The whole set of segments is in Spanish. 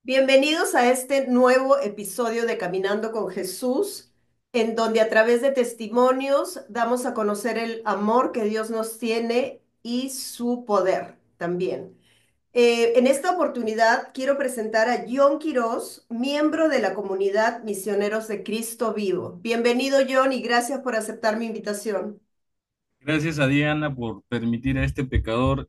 Bienvenidos a este nuevo episodio de Caminando con Jesús, en donde a través de testimonios damos a conocer el amor que Dios nos tiene y su poder también. En esta oportunidad quiero presentar a John Quiroz, miembro de la comunidad Misioneros de Cristo Vivo. Bienvenido, John, y gracias por aceptar mi invitación. Gracias a Diana por permitir a este pecador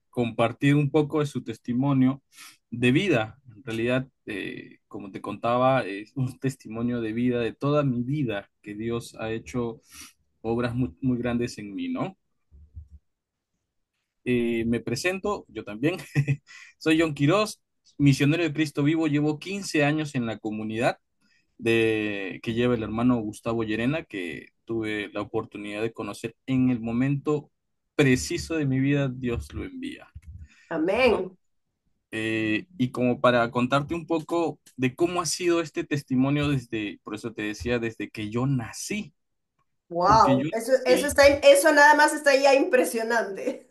compartir un poco de su testimonio de vida. En realidad, como te contaba, es un testimonio de vida, de toda mi vida, que Dios ha hecho obras muy grandes en mí, ¿no? Me presento, yo también. Soy John Quiroz, misionero de Cristo Vivo. Llevo 15 años en la comunidad que lleva el hermano Gustavo Llerena, que tuve la oportunidad de conocer en el momento preciso de mi vida, Dios lo envía, ¿no? Amén. Y como para contarte un poco de cómo ha sido este testimonio desde, por eso te decía, desde que yo nací, porque yo Wow, eso nací, está, eso nada más está ya impresionante.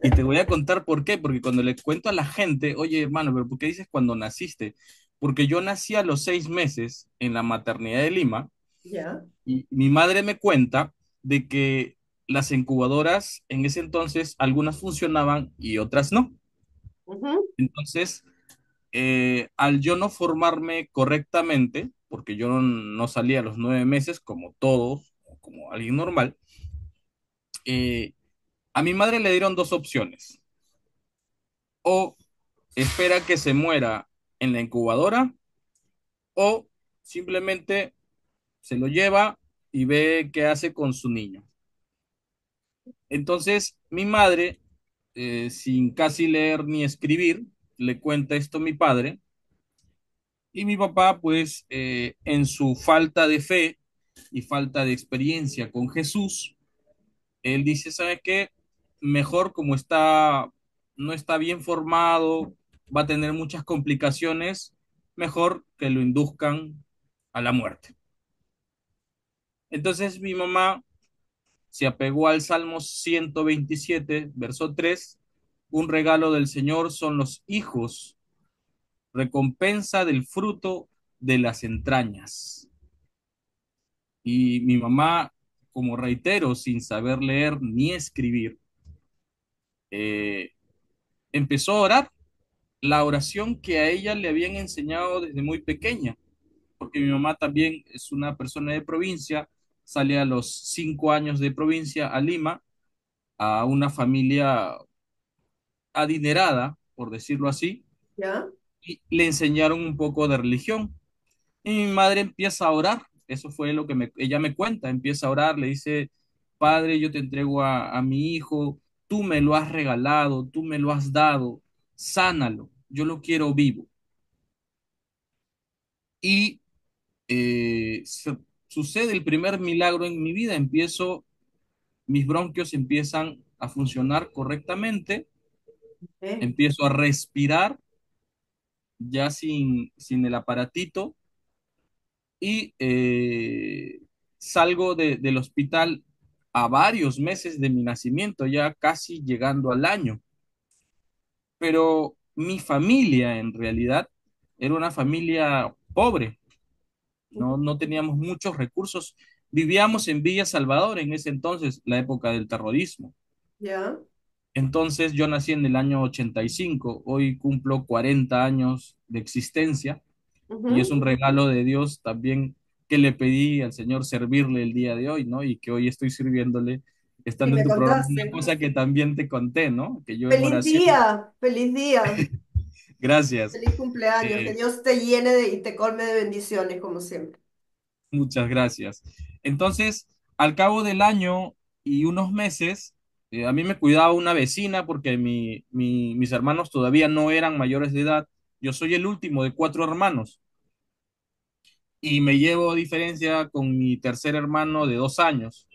y te voy a contar por qué, porque cuando le cuento a la gente, oye hermano, pero ¿por qué dices cuando naciste? Porque yo nací a los 6 meses en la maternidad de Lima. Ya. Y mi madre me cuenta de que las incubadoras en ese entonces algunas funcionaban y otras no. Ujú. Entonces, al yo no formarme correctamente, porque yo no salía a los 9 meses como todos, o como alguien normal, eh, a mi madre le dieron dos opciones. O espera que se muera en la incubadora o simplemente se lo lleva y ve qué hace con su niño. Entonces, mi madre, sin casi leer ni escribir, le cuenta esto a mi padre y mi papá, pues, en su falta de fe y falta de experiencia con Jesús, él dice, ¿sabe qué? Mejor como no está bien formado, va a tener muchas complicaciones, mejor que lo induzcan a la muerte. Entonces mi mamá se apegó al Salmo 127, verso 3. Un regalo del Señor son los hijos, recompensa del fruto de las entrañas. Y mi mamá, como reitero, sin saber leer ni escribir, eh, empezó a orar la oración que a ella le habían enseñado desde muy pequeña, porque mi mamá también es una persona de provincia, sale a los 5 años de provincia a Lima, a una familia adinerada, por decirlo así, ¿Ya? y le enseñaron un poco de religión. Y mi madre empieza a orar, eso fue lo que ella me cuenta, empieza a orar, le dice, Padre, yo te entrego a mi hijo, tú me lo has regalado, tú me lo has dado, sánalo, yo lo quiero vivo. Y sucede el primer milagro en mi vida, mis bronquios empiezan a funcionar correctamente, ¿Eh? empiezo a respirar ya sin el aparatito y salgo del hospital a varios meses de mi nacimiento, ya casi llegando al año. Pero mi familia en realidad era una familia pobre, no teníamos muchos recursos. Vivíamos en Villa Salvador en ese entonces, la época del terrorismo. ¿Ya? Entonces yo nací en el año 85, hoy cumplo 40 años de existencia y es Ujú. un regalo de Dios también que le pedí al Señor servirle el día de hoy, ¿no? Y que hoy estoy sirviéndole, Sí, estando en me tu programa, una contaste. cosa que también te conté, ¿no? Que yo en Feliz oración, día, feliz día, gracias, feliz cumpleaños. Que eh, Dios te llene y te colme de bendiciones, como siempre. muchas gracias. Entonces, al cabo del año y unos meses, a mí me cuidaba una vecina porque mis hermanos todavía no eran mayores de edad. Yo soy el último de cuatro hermanos y me llevo diferencia con mi tercer hermano de 2 años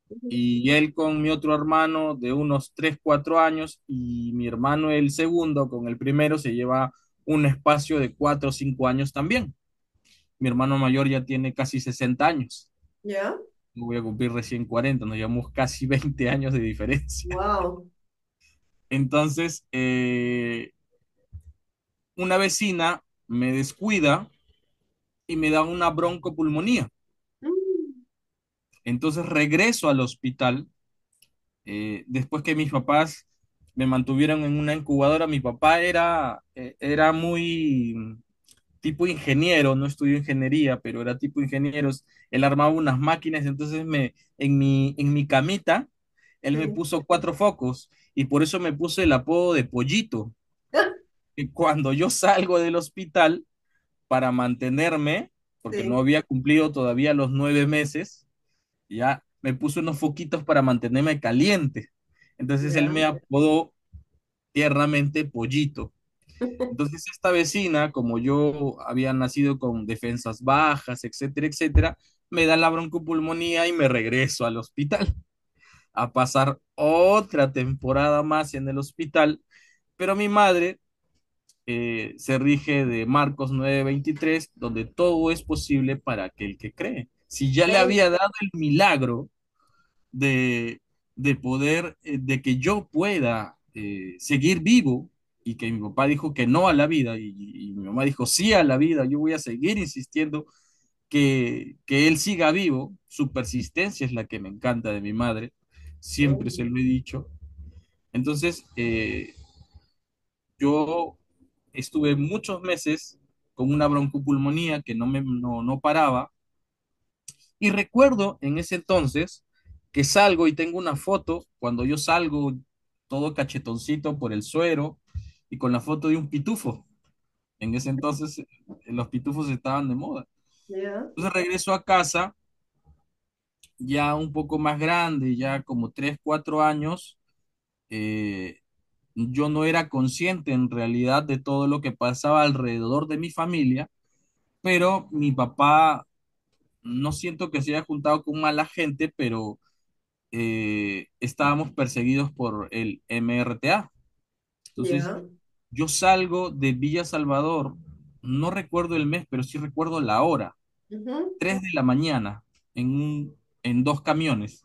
Ujú. y él con mi otro hermano de unos 3, 4 años y mi hermano el segundo con el primero se lleva un espacio de 4 o 5 años también. Mi hermano mayor ya tiene casi 60 años. ¿Ya? Yo voy a cumplir recién 40, nos llevamos casi 20 años de diferencia. Wow. Entonces, una vecina me descuida y me da una broncopulmonía. Mm, Entonces regreso al hospital después que mis papás me mantuvieron en una incubadora. Mi papá era muy tipo ingeniero, no estudió ingeniería, pero era tipo ingeniero. Él armaba unas máquinas, entonces en mi camita, él me sí. puso cuatro focos y por eso me puse el apodo de Pollito. Que cuando yo salgo del hospital para mantenerme, porque no Sí, había cumplido todavía los 9 meses, ya me puse unos foquitos para mantenerme caliente. Entonces él ya. me apodó tiernamente Pollito. Entonces esta vecina, como yo había nacido con defensas bajas, etcétera, etcétera, me da la broncopulmonía y me regreso al hospital a pasar otra temporada más en el hospital. Pero mi madre se rige de Marcos 9:23, donde todo es posible para aquel que cree. Si ya le Amén. había dado el milagro de, de poder, de que yo pueda seguir vivo y que mi papá dijo que no a la vida y mi mamá dijo sí a la vida, yo voy a seguir insistiendo que él siga vivo. Su persistencia es la que me encanta de mi madre, siempre se Amén. lo he dicho. Entonces, yo estuve muchos meses con una broncopulmonía que no paraba. Y recuerdo en ese entonces que salgo y tengo una foto, cuando yo salgo todo cachetoncito por el suero y con la foto de un pitufo. En ese entonces los pitufos estaban de moda. Ya. Entonces regreso a casa ya un poco más grande, ya como 3 4 años. eh, yo no era consciente en realidad de todo lo que pasaba alrededor de mi familia, pero mi papá no siento que se haya juntado con mala gente, pero estábamos perseguidos por el MRTA. Entonces, Ya. yo salgo de Villa Salvador, no recuerdo el mes, pero sí recuerdo la hora, Ujú. 3 de la mañana, en dos camiones.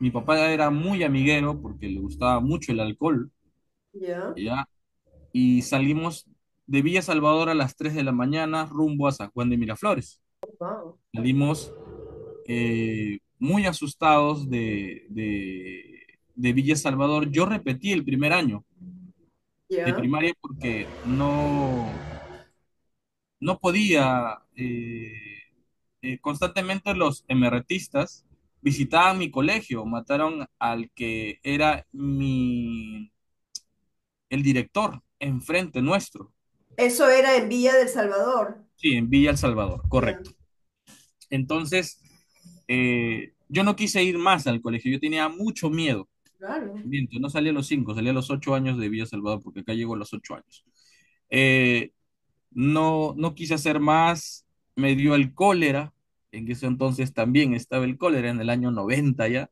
Mi papá era muy amiguero porque le gustaba mucho el alcohol, Ya. ¿ya? Y salimos de Villa Salvador a las 3 de la mañana rumbo a San Juan de Miraflores. Wow. Salimos muy asustados de Villa Salvador. Yo repetí el primer año de Ya. primaria porque no podía, constantemente los emerretistas visitaban mi colegio, mataron al que era el director enfrente nuestro, Eso era en Villa del Salvador. sí, en Villa El Salvador, Ya. correcto. Entonces, yo no quise ir más al colegio, yo tenía mucho miedo. Claro. Miento, no salí a los 5, salí a los 8 años de Villa Salvador, porque acá llego a los 8 años. Eh, no quise hacer más, me dio el cólera, en ese entonces también estaba el cólera, en el año 90 ya,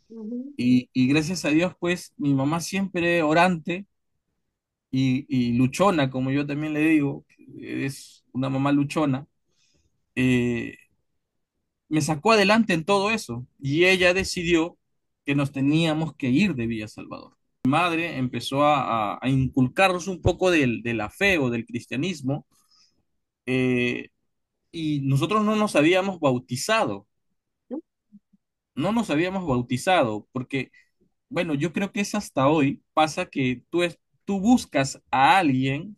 Ujú. y gracias a Dios, pues mi mamá siempre orante y luchona, como yo también le digo, es una mamá luchona, eh, me sacó adelante en todo eso, y ella decidió que nos teníamos que ir de Villa Salvador. Mi madre empezó a inculcarnos un poco de la fe o del cristianismo, eh, y nosotros no nos habíamos bautizado, no nos habíamos bautizado, porque, bueno, yo creo que es hasta hoy, pasa que tú buscas a alguien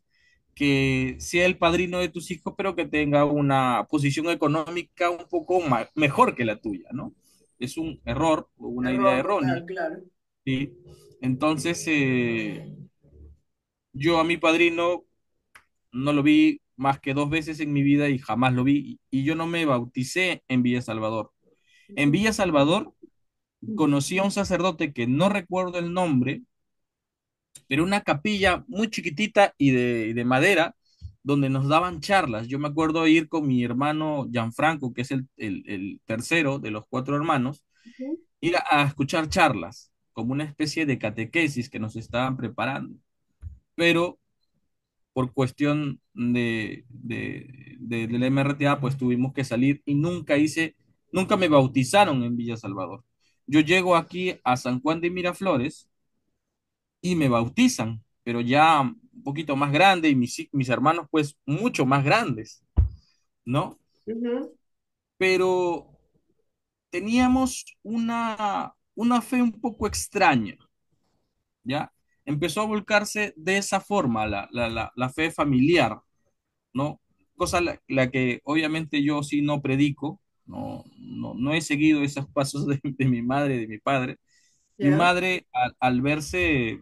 que sea el padrino de tus hijos, pero que tenga una posición económica un poco mejor que la tuya, ¿no? Es un error o una idea Error errónea, total, claro. ¿sí? Entonces, yo a mi padrino no lo vi más que 2 veces en mi vida y jamás lo vi, y yo no me bauticé en Villa Salvador. En Ujú. Villa Salvador conocí a un sacerdote que no recuerdo el nombre, pero una capilla muy chiquitita y de madera, donde nos daban charlas. Yo me acuerdo ir con mi hermano Gianfranco, que es el tercero de los cuatro hermanos, Ujú. ir a escuchar charlas, como una especie de catequesis que nos estaban preparando. Pero por cuestión del MRTA, pues tuvimos que salir y nunca me bautizaron en Villa Salvador. Yo llego aquí a San Juan de Miraflores y me bautizan, pero ya un poquito más grande y mis hermanos pues mucho más grandes, ¿no? Ujú. Pero teníamos una fe un poco extraña, ¿ya? Empezó a volcarse de esa forma la fe familiar, ¿no? Cosa la que obviamente yo sí no predico, no he seguido esos pasos de mi madre y de mi padre. Mi Ya. madre, al verse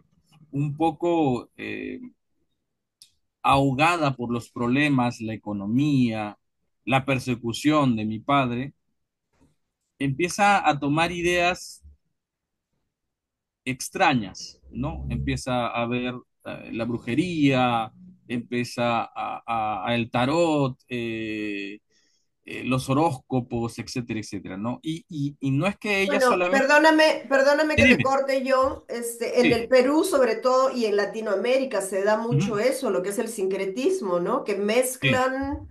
un poco ahogada por los problemas, la economía, la persecución de mi padre, empieza a tomar ideas extrañas, ¿no? Empieza a ver la brujería, empieza a el tarot, los horóscopos, etcétera, etcétera, ¿no? Y no es que ella Bueno, solamente... perdóname Sí, que te dime. corte yo. En Sí. el Perú, sobre todo, y en Latinoamérica se da mucho Ujú. eso, lo que es el sincretismo, ¿no? Que Sí, mezclan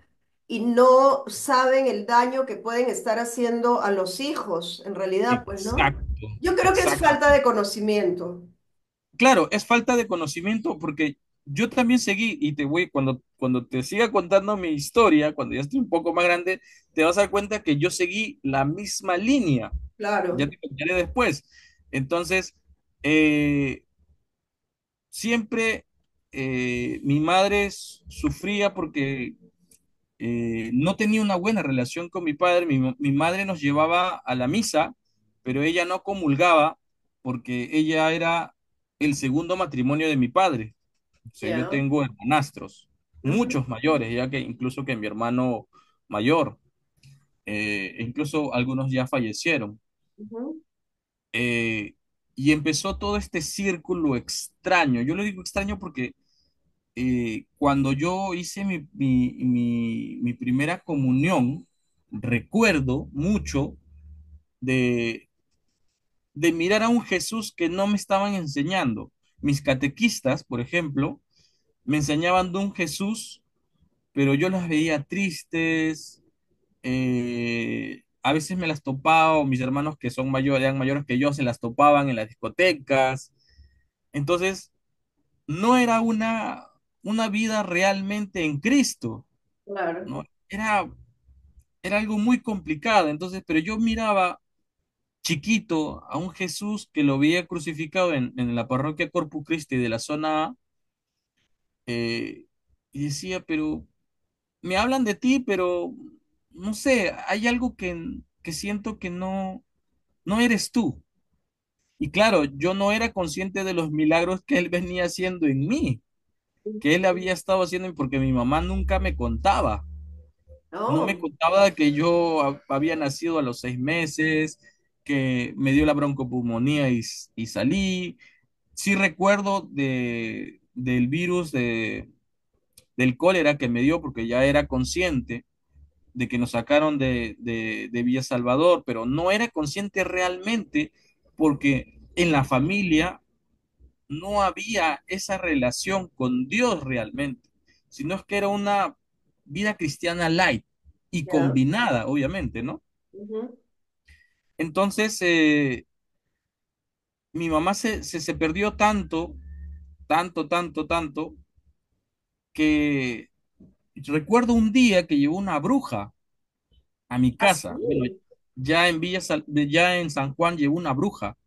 y no saben el daño que pueden estar haciendo a los hijos, en realidad, pues, ¿no? exacto, Yo creo que es exacto. falta de conocimiento. Claro, es falta de conocimiento porque yo también seguí y te voy, cuando te siga contando mi historia, cuando ya estoy un poco más grande, te vas a dar cuenta que yo seguí la misma línea. Ya Claro, te contaré después. Entonces, eh, siempre mi madre sufría porque no tenía una buena relación con mi padre. Mi madre nos llevaba a la misa, pero ella no comulgaba porque ella era el segundo matrimonio de mi padre. O sea, yo ya. tengo hermanastros, Ujú, muchos mayores, ya que incluso que mi hermano mayor, e incluso algunos ya fallecieron. ujú. Eh, y empezó todo este círculo extraño. Yo le digo extraño porque cuando yo hice mi primera comunión, recuerdo mucho de, de mirar a un Jesús que no me estaban enseñando. Mis catequistas, por ejemplo, me enseñaban de un Jesús, pero yo las veía tristes, a veces me las topaba, o mis hermanos que son mayores, eran mayores que yo, se las topaban en las discotecas. Entonces, no era una vida realmente en Cristo, Claro, ¿no? Era algo muy complicado. Entonces, pero yo miraba chiquito a un Jesús que lo veía crucificado en la parroquia Corpus Christi de la zona A, eh, y decía, pero me hablan de ti, pero no sé, hay algo que siento que no eres tú. Y claro, yo no era consciente de los milagros que él venía haciendo en mí, que él había estado haciendo, porque mi mamá nunca me contaba. No me no, contaba que yo había nacido a los 6 meses, que me dio la broncopulmonía y salí. Sí recuerdo del virus del cólera que me dio porque ya era consciente de que nos sacaron de Villa Salvador, pero no era consciente realmente porque en la familia no había esa relación con Dios realmente, sino es que era una vida cristiana light y ya. combinada, obviamente, ¿no? Ujú. Entonces, mi mamá se perdió tanto, tanto, tanto, tanto, que recuerdo un día que llevó una bruja a mi Así. casa. Bueno, ya en San Juan llevó una bruja,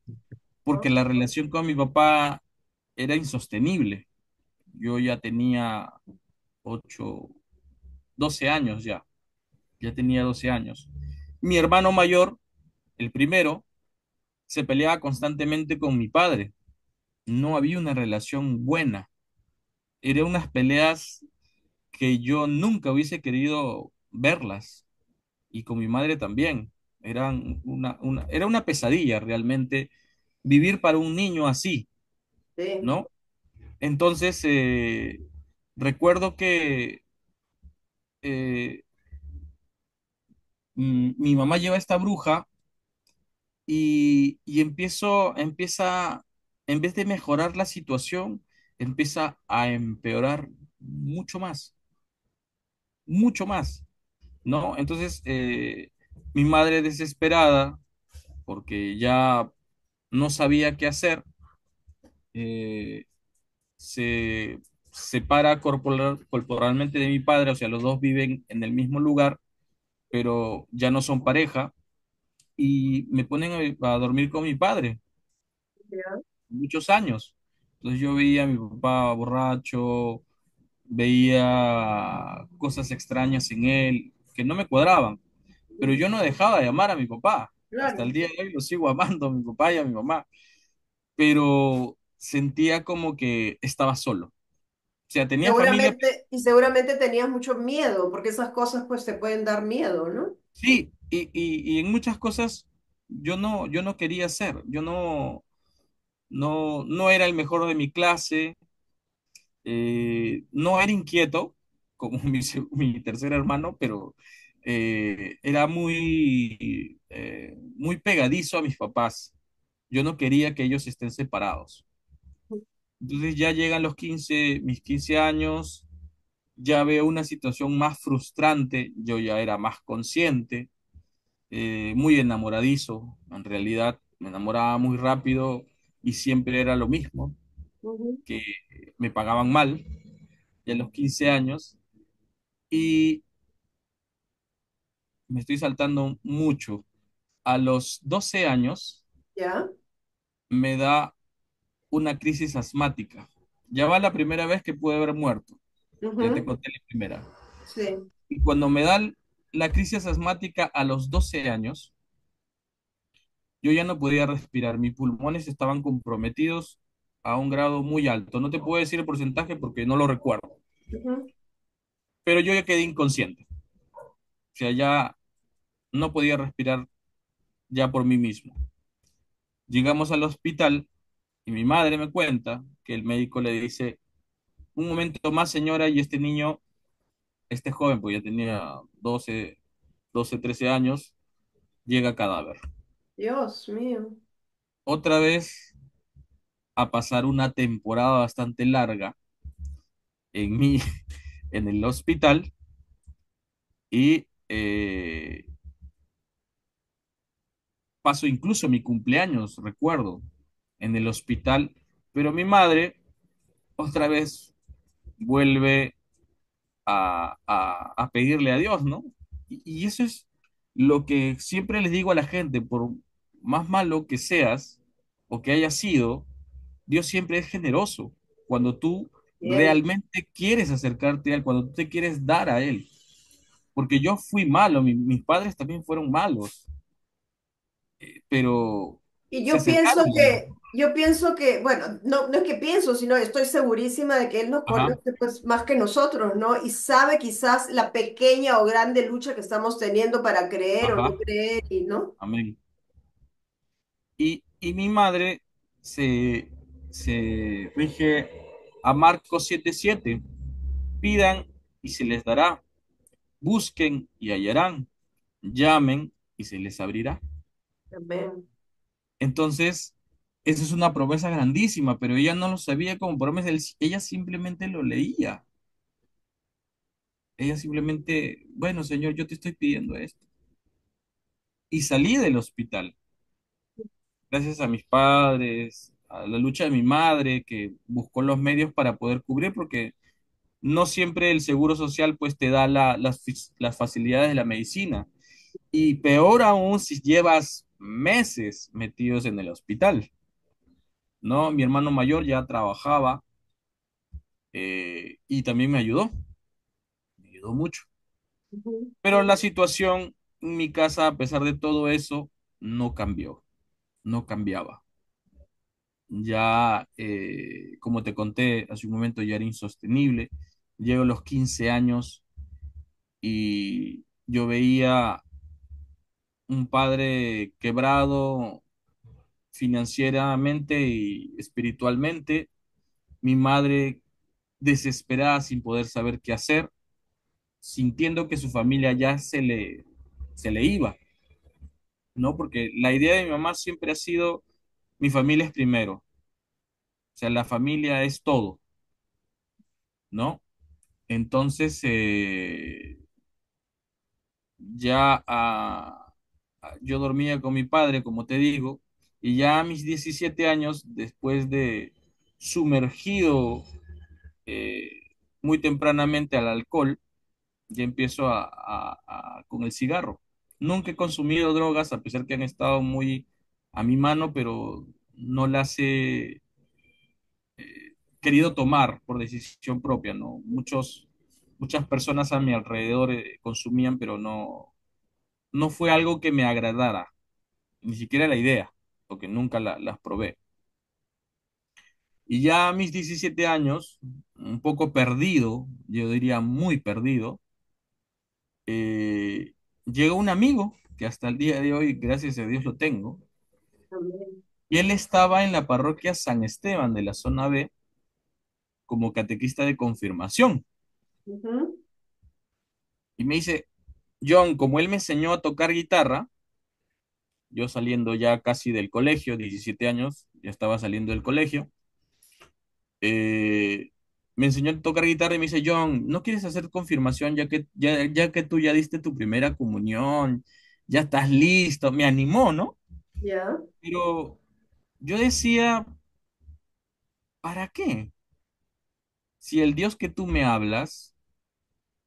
porque ¿No? la relación con mi papá era insostenible. Yo ya tenía 8, 12 años ya tenía 12 años. Mi hermano mayor, el primero, se peleaba constantemente con mi padre. No había una relación buena. Eran unas peleas que yo nunca hubiese querido verlas. Y con mi madre también. Era una pesadilla realmente vivir para un niño así, Sí. ¿no? Entonces, recuerdo que eh, mi mamá lleva esta bruja y en vez de mejorar la situación, empieza a empeorar mucho más, ¿no? Entonces, mi madre desesperada, porque ya no sabía qué hacer, eh, se separa corporalmente de mi padre, o sea, los dos viven en el mismo lugar, pero ya no son pareja, y me ponen a dormir con mi padre Ya. muchos años. Entonces yo veía a mi papá borracho, veía cosas extrañas en él que no me cuadraban, pero yo no dejaba de amar a mi papá. Hasta el Claro. día de hoy lo sigo amando a mi papá y a mi mamá, pero sentía como que estaba solo. O sea, tenía familia. Seguramente tenías mucho miedo, porque esas cosas pues te pueden dar miedo, ¿no? Sí, y en muchas cosas yo no quería ser, yo no era el mejor de mi clase, no era inquieto como mi tercer hermano, pero era muy pegadizo a mis papás. Yo no quería que ellos estén separados. Entonces ya llegan mis 15 años, ya veo una situación más frustrante, yo ya era más consciente, muy enamoradizo, en realidad me enamoraba muy rápido y siempre era lo mismo, Ujú. que me pagaban mal ya a los 15 años y me estoy saltando mucho. A los 12 años Ya. me da una crisis asmática. Ya va la primera vez que pude haber muerto, ya te Ujú. conté la primera. Sí. Y cuando me da la crisis asmática a los 12 años, yo ya no podía respirar, mis pulmones estaban comprometidos a un grado muy alto. No te puedo decir el porcentaje porque no lo recuerdo, Ujú. pero yo ya quedé inconsciente. O sea, ya no podía respirar ya por mí mismo. Llegamos al hospital y mi madre me cuenta que el médico le dice, un momento más, señora, y este niño, este joven, pues ya tenía 13 años, llega cadáver. Dios mío. Otra vez a pasar una temporada bastante larga en mi, en el hospital y paso incluso mi cumpleaños, recuerdo, en el hospital, pero mi madre otra vez vuelve a pedirle a Dios, ¿no? Y eso es lo que siempre les digo a la gente, por más malo que seas o que hayas sido, Dios siempre es generoso cuando tú Bien. realmente quieres acercarte a Él, cuando tú te quieres dar a Él. Porque yo fui malo, mis padres también fueron malos, pero Y se acercaron a Dios. yo pienso que, bueno, no, no es que pienso, sino estoy segurísima de que Él nos Ajá, conoce pues más que nosotros, ¿no? Y sabe quizás la pequeña o grande lucha que estamos teniendo para creer o no ajá, creer, y ¿no? amén. Y mi madre se rige a Marcos 7:7. Pidan y se les dará. Busquen y hallarán. Llamen y se les abrirá. Amén. Entonces, esa es una promesa grandísima, pero ella no lo sabía como promesa. Ella simplemente lo leía. Ella simplemente, bueno, Señor, yo te estoy pidiendo esto. Y salí del hospital. Gracias a mis padres, a la lucha de mi madre, que buscó los medios para poder cubrir, porque no siempre el seguro social pues te da las facilidades de la medicina. Y peor aún si llevas meses metidos en el hospital, ¿no? Mi hermano mayor ya trabajaba y también me ayudó mucho. Ujú. Pero la situación en mi casa, a pesar de todo eso, no cambió, no cambiaba. Ya, como te conté hace un momento, ya era insostenible. Llego a los 15 años y yo veía un padre quebrado financieramente y espiritualmente, mi madre desesperada sin poder saber qué hacer, sintiendo que su familia ya se le iba, ¿no? Porque la idea de mi mamá siempre ha sido, mi familia es primero, o sea, la familia es todo, ¿no? Entonces, ya yo dormía con mi padre, como te digo, y ya a mis 17 años, después de sumergido muy tempranamente al alcohol y empiezo con el cigarro. Nunca he consumido drogas, a pesar que han estado muy a mi mano, pero no las he querido tomar por decisión propia, ¿no? Muchas personas a mi alrededor consumían, pero no fue algo que me agradara, ni siquiera la idea, porque nunca las probé. Y ya a mis 17 años, un poco perdido, yo diría muy perdido, eh, llegó un amigo, que hasta el día de hoy, gracias a Dios, lo tengo, Amén. y él estaba en la parroquia San Esteban de la zona B como catequista de confirmación. Ujú. Y me dice, John, como él me enseñó a tocar guitarra, yo saliendo ya casi del colegio, 17 años, ya estaba saliendo del colegio, eh, me enseñó a tocar guitarra y me dice, John, ¿no quieres hacer confirmación ya que tú ya diste tu primera comunión, ya estás listo? Me animó, ¿no? Ya, Pero yo decía, ¿para qué? Si el Dios que tú me hablas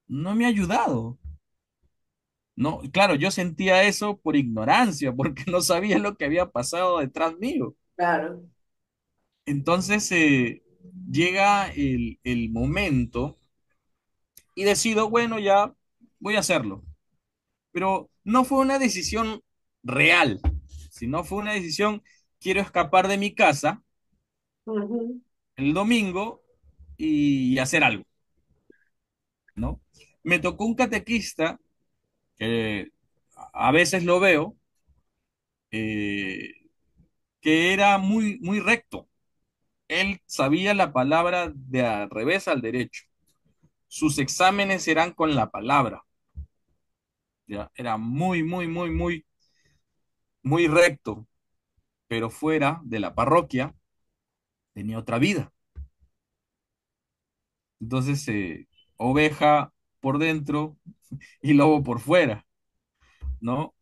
no me ha ayudado. No, claro, yo sentía eso por ignorancia, porque no sabía lo que había pasado detrás mío. claro. Entonces llega el momento y decido, bueno, ya voy a hacerlo. Pero no fue una decisión real, sino fue una decisión, quiero escapar de mi casa Ujú. el domingo y hacer algo, ¿no? Me tocó un catequista que a veces lo veo, eh, que era muy recto. Él sabía la palabra de al revés al derecho. Sus exámenes eran con la palabra. ¿Ya? Era muy recto, pero fuera de la parroquia tenía otra vida. Entonces, oveja por dentro y lobo por fuera, ¿no?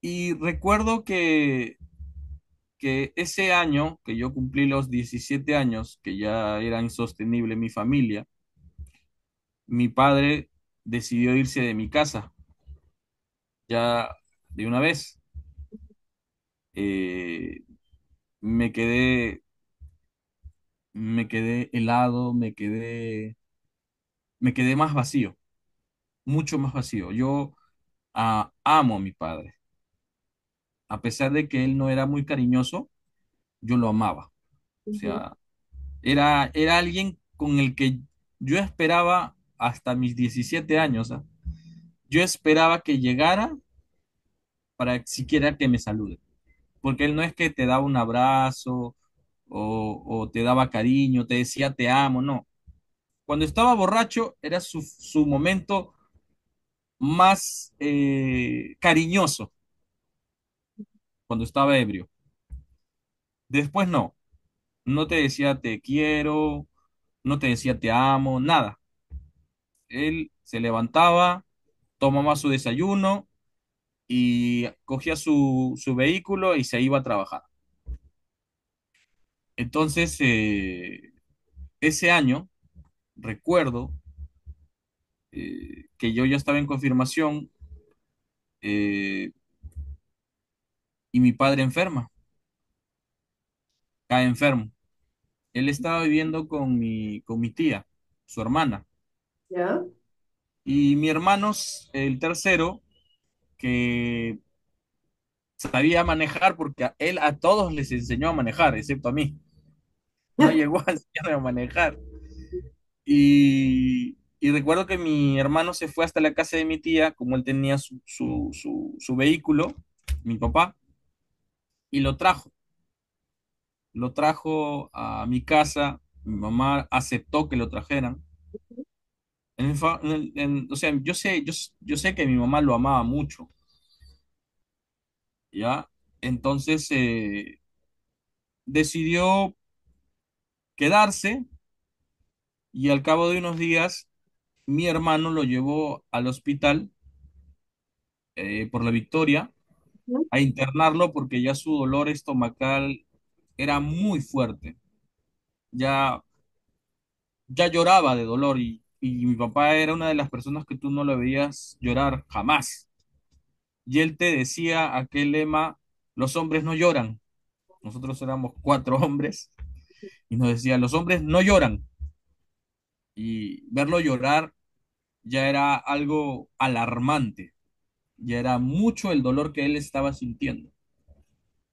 Y recuerdo que ese año que yo cumplí los 17 años, que ya era insostenible mi familia, mi padre decidió irse de mi casa ya de una vez. Eh, me quedé, me quedé helado, me quedé más vacío, mucho más vacío. Yo amo a mi padre. A pesar de que él no era muy cariñoso, yo lo amaba. O Ujú. sea, era alguien con el que yo esperaba hasta mis 17 años, ¿ah? Yo esperaba que llegara para siquiera que me salude. Porque él no es que te daba un abrazo o te daba cariño, te decía te amo, no. Cuando estaba borracho era su momento más cariñoso, cuando estaba ebrio. Después no te decía te quiero, no te decía te amo, nada. Él se levantaba, tomaba su desayuno y cogía su vehículo y se iba a trabajar. Entonces, ese año, recuerdo que yo ya estaba en confirmación eh, y mi padre enferma, cae enfermo. Él estaba viviendo con mi tía, su hermana, Ya. y mi hermano, el tercero, que sabía manejar porque él a todos les enseñó a manejar, excepto a mí. No llegó a enseñarme a manejar. Y recuerdo que mi hermano se fue hasta la casa de mi tía, como él tenía su vehículo, mi papá, y lo trajo. Lo trajo a mi casa, mi mamá aceptó que lo trajeran. O sea, yo sé que mi mamá lo amaba mucho, ¿ya? Entonces decidió quedarse y al cabo de unos días mi hermano lo llevó al hospital por la Victoria Ujú. a internarlo porque ya su dolor estomacal era muy fuerte. Ya ya lloraba de dolor y mi papá era una de las personas que tú no lo veías llorar jamás. Y él te decía aquel lema, los hombres no lloran. Nosotros éramos cuatro hombres y nos decía, los hombres no lloran. Y verlo llorar ya era algo alarmante, ya era mucho el dolor que él estaba sintiendo.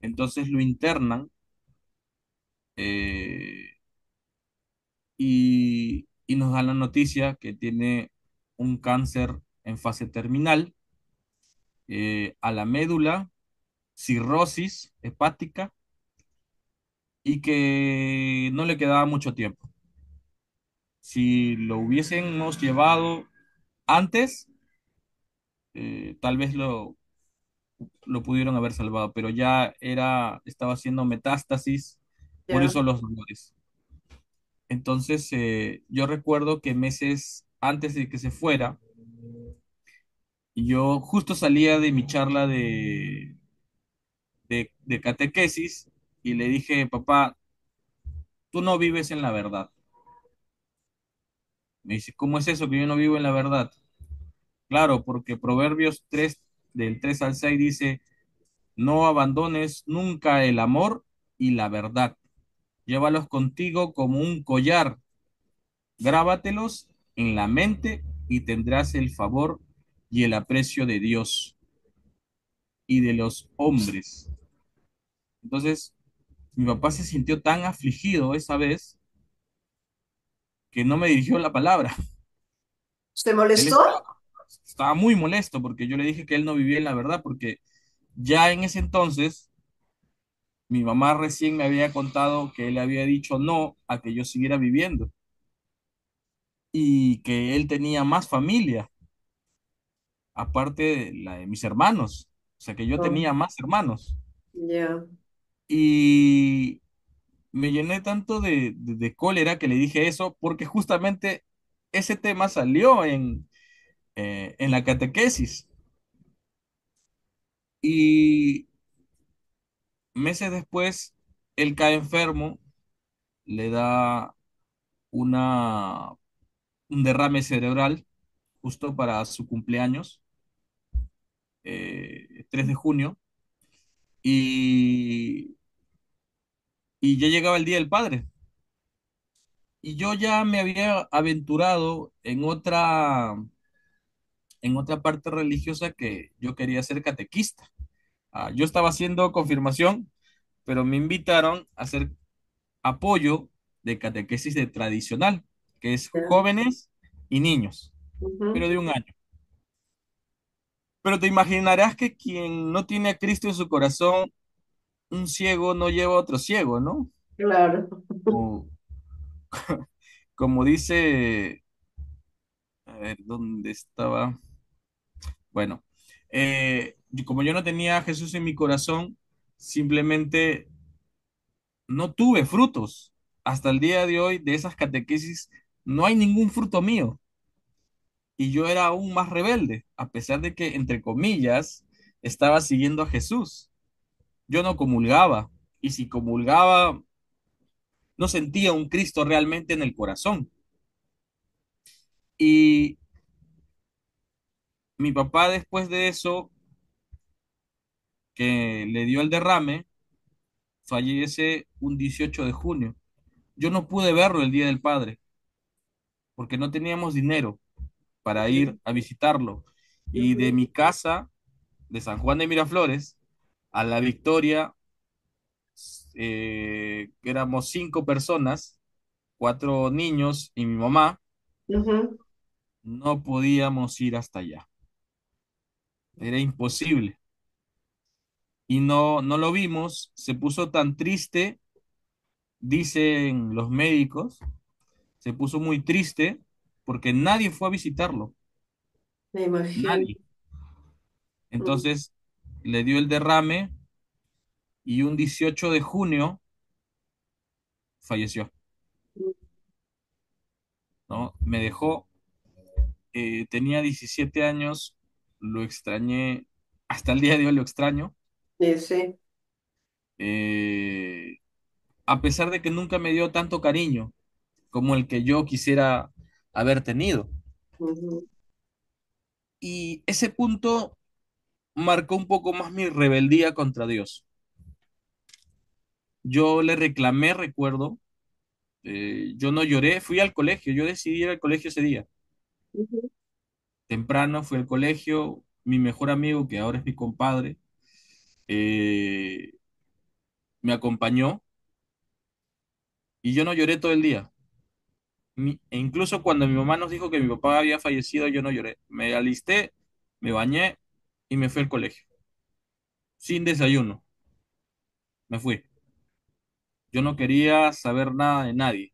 Entonces lo internan eh, y nos dan la noticia que tiene un cáncer en fase terminal, a la médula, cirrosis hepática y que no le quedaba mucho tiempo. Si lo hubiésemos llevado antes, tal vez lo pudieron haber salvado, pero ya estaba haciendo metástasis, por Ya. eso los dolores. Entonces, yo recuerdo que meses antes de que se fuera, yo justo salía de mi charla de catequesis y le dije, papá, tú no vives en la verdad. Me dice, ¿cómo es eso que yo no vivo en la verdad? Claro, porque Proverbios 3 del 3 al 6 dice, no abandones nunca el amor y la verdad. Llévalos contigo como un collar, grábatelos en la mente y tendrás el favor y el aprecio de Dios y de los hombres. Entonces, mi papá se sintió tan afligido esa vez que no me dirigió la palabra. ¿Se Él molestó? estaba muy molesto porque yo le dije que él no vivía en la verdad, porque ya en ese entonces mi mamá recién me había contado que él había dicho no a que yo siguiera viviendo y que él tenía más familia, aparte de la de mis hermanos. O sea, que yo Oh, tenía más hermanos. ya. Y me llené tanto de cólera que le dije eso porque justamente ese tema salió en la catequesis. Y meses después, él cae enfermo, le da una, un derrame cerebral justo para su cumpleaños, 3 de junio, y, y ya llegaba el Día del Padre. Y yo ya me había aventurado en otra parte religiosa que yo quería ser catequista. Yo estaba haciendo confirmación, pero me invitaron a hacer apoyo de catequesis de tradicional, que es Ya. jóvenes y niños, pero Ujú. de un año. Pero te imaginarás que quien no tiene a Cristo en su corazón, un ciego no lleva a otro ciego, ¿no? Claro. O, como dice, a ver, ¿dónde estaba? Bueno, como yo no tenía a Jesús en mi corazón, simplemente no tuve frutos. Hasta el día de hoy, de esas catequesis, no hay ningún fruto mío. Y yo era aún más rebelde, a pesar de que, entre comillas, estaba siguiendo a Jesús. Yo no comulgaba. Y si comulgaba, no sentía un Cristo realmente en el corazón. Y mi papá, después de eso, que le dio el derrame, fallece un 18 de junio. Yo no pude verlo el Día del Padre porque no teníamos dinero para ir a visitarlo. Y de Ujú, mi casa, de San Juan de Miraflores, a La Victoria, éramos 5 personas, 4 niños y mi mamá, ujú. no podíamos ir hasta allá. Era imposible. Y no lo vimos, se puso tan triste, dicen los médicos, se puso muy triste porque nadie fue a visitarlo, Me imagino. nadie. Entonces le dio el derrame y un 18 de junio falleció, ¿no? Me dejó, tenía 17 años, lo extrañé, hasta el día de hoy lo extraño, Sí, sí. eh, a pesar de que nunca me dio tanto cariño como el que yo quisiera haber tenido. Ujú, Y ese punto marcó un poco más mi rebeldía contra Dios. Yo le reclamé, recuerdo, yo no lloré, fui al colegio, yo decidí ir al colegio ese día. ujú, Temprano fui al colegio, mi mejor amigo, que ahora es mi compadre, eh, me acompañó y yo no lloré todo el día. E incluso cuando mi mamá nos dijo que mi papá había fallecido, yo no lloré. Me alisté, me bañé y me fui al colegio, sin desayuno. Me fui. Yo no quería saber nada de nadie,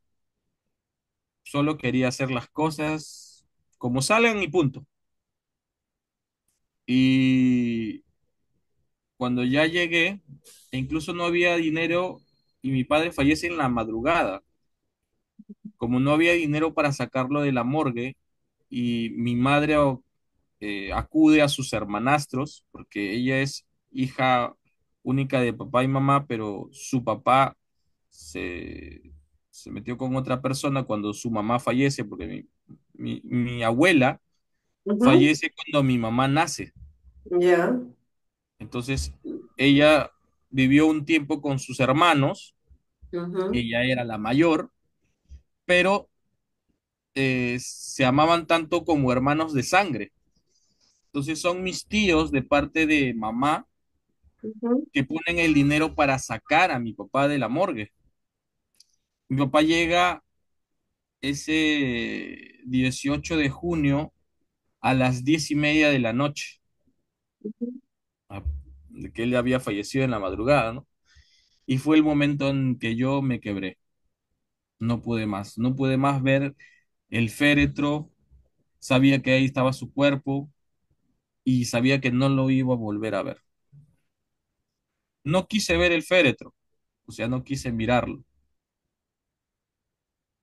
solo quería hacer las cosas como salen y punto. Y cuando ya llegué, e incluso no había dinero y mi padre fallece en la madrugada. Como no había dinero para sacarlo de la morgue y mi madre acude a sus hermanastros, porque ella es hija única de papá y mamá, pero su papá se, se metió con otra persona cuando su mamá fallece, porque mi abuela ujú, fallece cuando mi mamá nace. ya, Entonces, ella vivió un tiempo con sus hermanos, ujú, ella era la mayor, pero se amaban tanto como hermanos de sangre. Entonces son mis tíos de parte de mamá ujú, que ponen el dinero para sacar a mi papá de la morgue. Mi papá llega ese 18 de junio a las 10:30 de la noche, a- de que él había fallecido en la madrugada, ¿no? Y fue el momento en que yo me quebré. No pude más ver el féretro, sabía que ahí estaba su cuerpo y sabía que no lo iba a volver a ver. No quise ver el féretro, o sea, no quise mirarlo.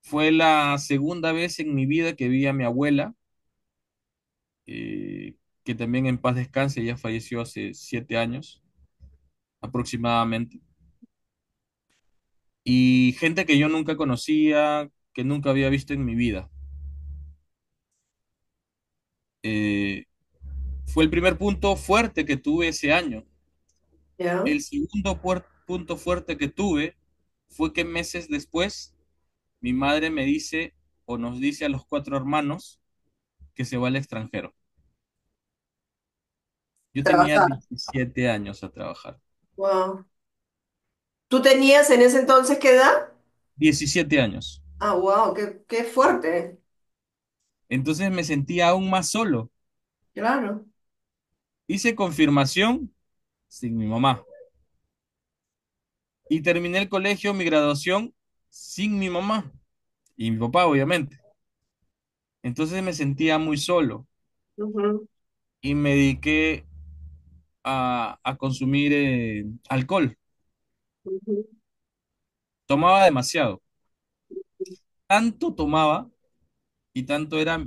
Fue la segunda vez en mi vida que vi a mi abuela, que también en paz descanse, ella falleció hace 7 años aproximadamente. Y gente que yo nunca conocía, que nunca había visto en mi vida. Eh, Fue el primer punto fuerte que tuve ese año. ya. El segundo punto fuerte que tuve fue que meses después mi madre me dice o nos dice a los cuatro hermanos que se va al extranjero. Yo tenía Trabajar. 17 años a trabajar. Wow. ¿Tú tenías en ese entonces qué edad? 17 años. Ah, wow, qué fuerte. Entonces me sentía aún más solo. Claro. Hice confirmación sin mi mamá y terminé el colegio, mi graduación, sin mi mamá y mi papá, obviamente. Entonces me sentía muy solo Ujú, y me dediqué a consumir alcohol. ujú. Tomaba demasiado. Tanto tomaba y tanto era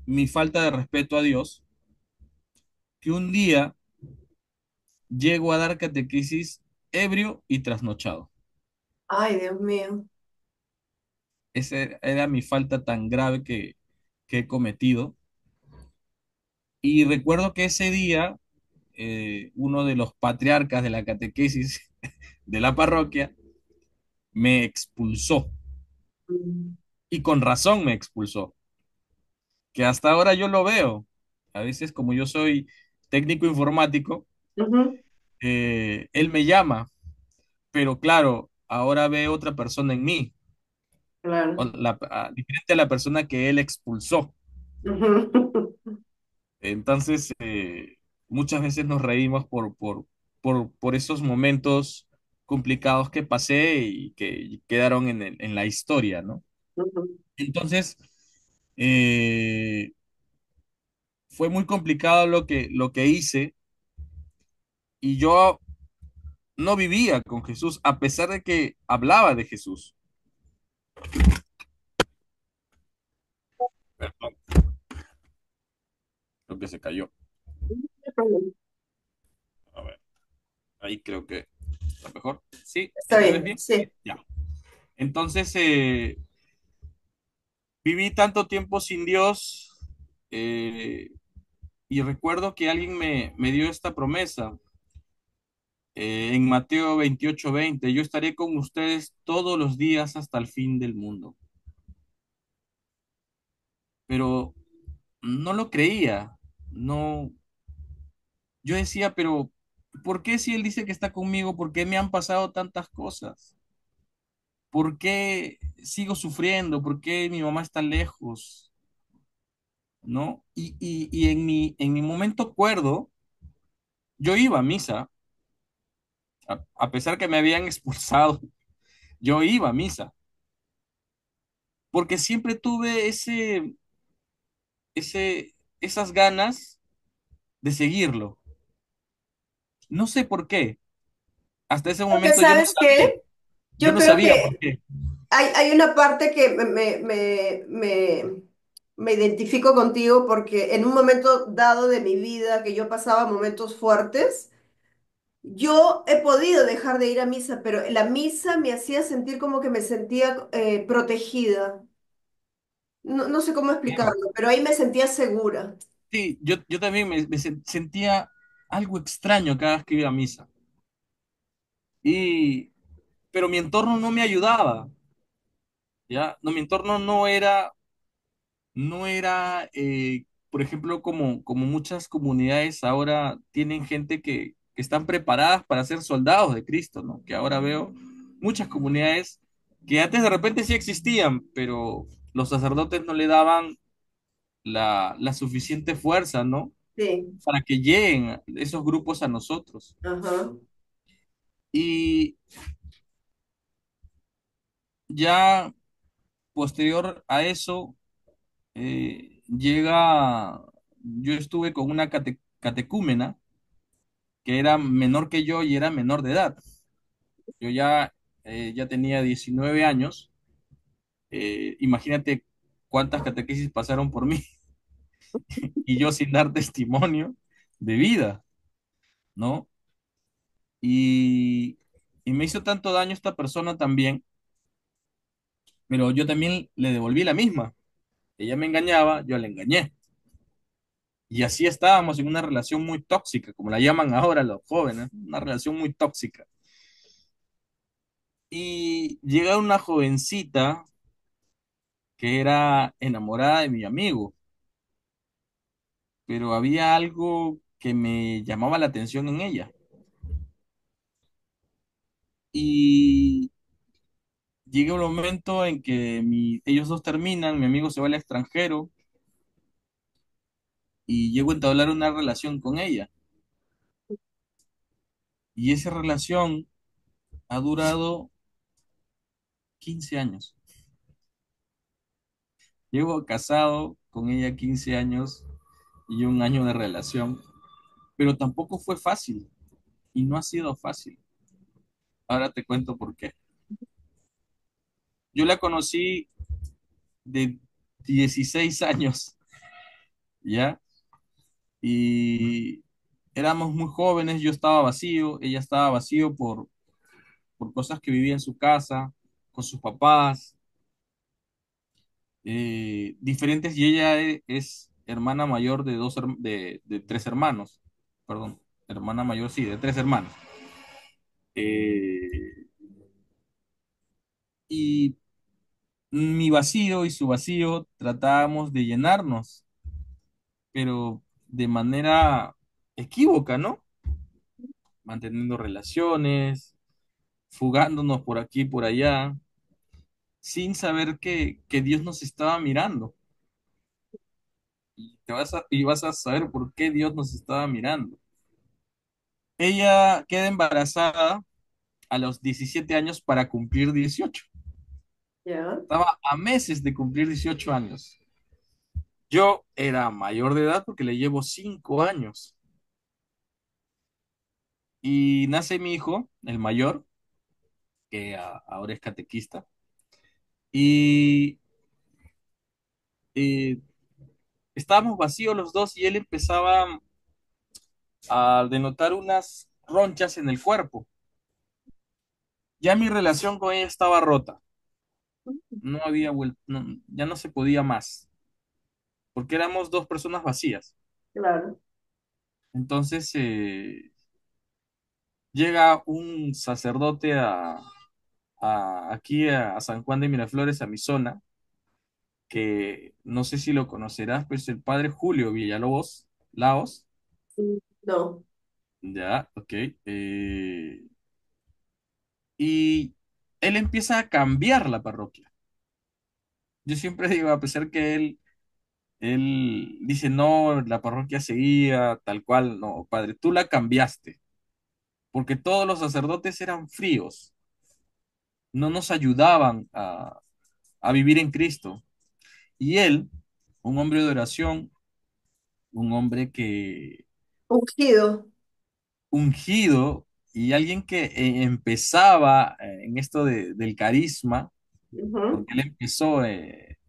mi falta de respeto a Dios que un día llego a dar catequesis ebrio y trasnochado. Ay, Dios mío. Esa era mi falta tan grave que he cometido. Y recuerdo que ese día uno de los patriarcas de la catequesis de la parroquia me expulsó. Mm. Y con razón me expulsó, que hasta ahora yo lo veo. A veces como yo soy técnico informático, Ujú, él me llama, pero claro, ahora ve otra persona en mí, claro. diferente a la persona que él expulsó. Ujú, Entonces, muchas veces nos reímos por esos momentos complicados que pasé y que quedaron en la historia, ¿no? ujú, Entonces, eh, fue muy complicado lo que hice y yo no vivía con Jesús a pesar de que hablaba de Jesús. Perdón, creo que se cayó. no hay problema. A ver, ahí creo que está mejor. ¿Sí? Está ¿Ya me ves bien, bien? sí. Ya. Entonces, Viví tanto tiempo sin Dios, eh, y recuerdo que alguien me dio esta promesa, en Mateo 28:20: yo estaré con ustedes todos los días hasta el fin del mundo. Pero no lo creía, no, yo decía, pero ¿por qué si Él dice que está conmigo? ¿Por qué me han pasado tantas cosas? ¿Por qué sigo sufriendo? ¿Por qué mi mamá está lejos? ¿No? Y en mi momento cuerdo, yo iba a misa, a pesar que me habían expulsado, yo iba a misa, porque siempre tuve esas ganas de seguirlo. No sé por qué. Hasta ese Porque momento yo no sabes sabía. que Yo yo no creo sabía por que qué. hay una parte que me identifico contigo porque en un momento dado de mi vida que yo pasaba momentos fuertes, yo he podido dejar de ir a misa, pero la misa me hacía sentir como que me sentía protegida. No sé cómo explicarlo, pero ahí me sentía segura. Sí, yo también sentía algo extraño cada vez que iba a misa. Y, pero mi entorno no me ayudaba, ¿ya? No, mi entorno no era, por ejemplo, como muchas comunidades ahora tienen gente que están preparadas para ser soldados de Cristo, ¿no? Que ahora veo muchas comunidades que antes de repente sí existían, pero los sacerdotes no le daban la suficiente fuerza, ¿no? Sí, Para que lleguen esos grupos a nosotros. ajá, Y ya posterior a eso, yo estuve con una catecúmena que era menor que yo y era menor de edad. Yo ya tenía 19 años. Imagínate cuántas catequesis pasaron por mí y yo sin dar testimonio de vida, ¿no? Y, y me hizo tanto daño esta persona también, pero yo también le devolví la misma. Ella me engañaba, yo la engañé. Y así estábamos en una relación muy tóxica, como la llaman ahora los jóvenes, una relación muy tóxica. Y llega una jovencita que era enamorada de mi amigo, pero había algo que me llamaba la atención en ella. Y llega un momento en que ellos dos terminan, mi amigo se va al extranjero y llego a entablar una relación con ella. Y esa relación ha durado 15 años. Llevo casado con ella 15 años y un año de relación, pero tampoco fue fácil y no ha sido fácil. Ahora te cuento por qué. Yo la conocí de 16 años, ¿ya? Y éramos muy jóvenes, yo estaba vacío, ella estaba vacío por cosas que vivía en su casa, con sus papás, diferentes, y ella es hermana mayor de tres hermanos, perdón, hermana mayor, sí, de tres hermanos. Eh, y mi vacío y su vacío tratábamos de llenarnos, pero de manera equívoca, ¿no? Manteniendo relaciones, fugándonos por aquí y por allá, sin saber que Dios nos estaba mirando. Y vas a saber por qué Dios nos estaba mirando. Ella queda embarazada a los 17 años para cumplir 18. ya. Estaba a meses de cumplir 18 años. Yo era mayor de edad porque le llevo 5 años. Y nace mi hijo, el mayor, que ahora es catequista. Y eh, estábamos vacíos los dos y él empezaba a denotar unas ronchas en el cuerpo. Ya mi relación con ella estaba rota. no había vuelto, ya no se podía más, porque éramos dos personas vacías. Claro. Entonces llega un sacerdote aquí a San Juan de Miraflores, a mi zona, que no sé si lo conocerás, pero es el padre Julio Villalobos, Laos. No, Ya, ok. Y él empieza a cambiar la parroquia. Yo siempre digo, a pesar que él dice, no, la parroquia seguía tal cual, no, padre, tú la cambiaste, porque todos los sacerdotes eran fríos, no nos ayudaban a vivir en Cristo. Y él, un hombre de oración, un hombre que ungido. ungido y alguien que empezaba en esto del carisma, Ujú. porque él empezó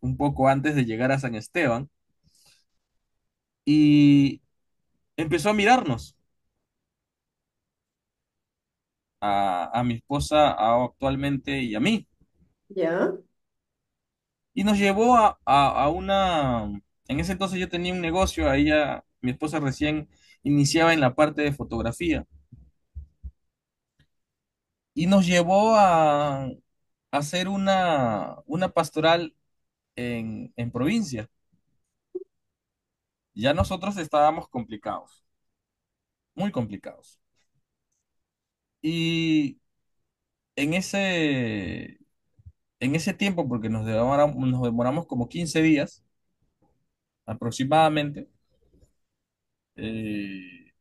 un poco antes de llegar a San Esteban, y empezó a mirarnos, a mi esposa actualmente y a mí, Ya, y nos llevó a una, en ese entonces yo tenía un negocio, a ella, mi esposa recién iniciaba en la parte de fotografía, y nos llevó a hacer una pastoral en provincia. Ya nosotros estábamos complicados, muy complicados. Y en en ese tiempo, porque nos demoramos como 15 días aproximadamente, eh,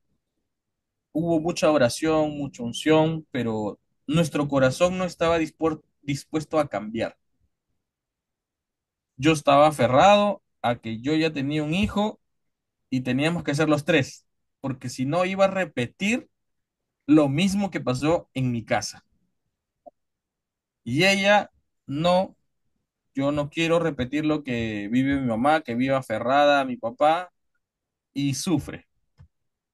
hubo mucha oración, mucha unción, pero nuestro corazón no estaba dispuesto a cambiar. Yo estaba aferrado a que yo ya tenía un hijo y teníamos que ser los tres, porque si no iba a repetir lo mismo que pasó en mi casa. Y ella, no, yo no quiero repetir lo que vive mi mamá, que vive aferrada a mi papá y sufre,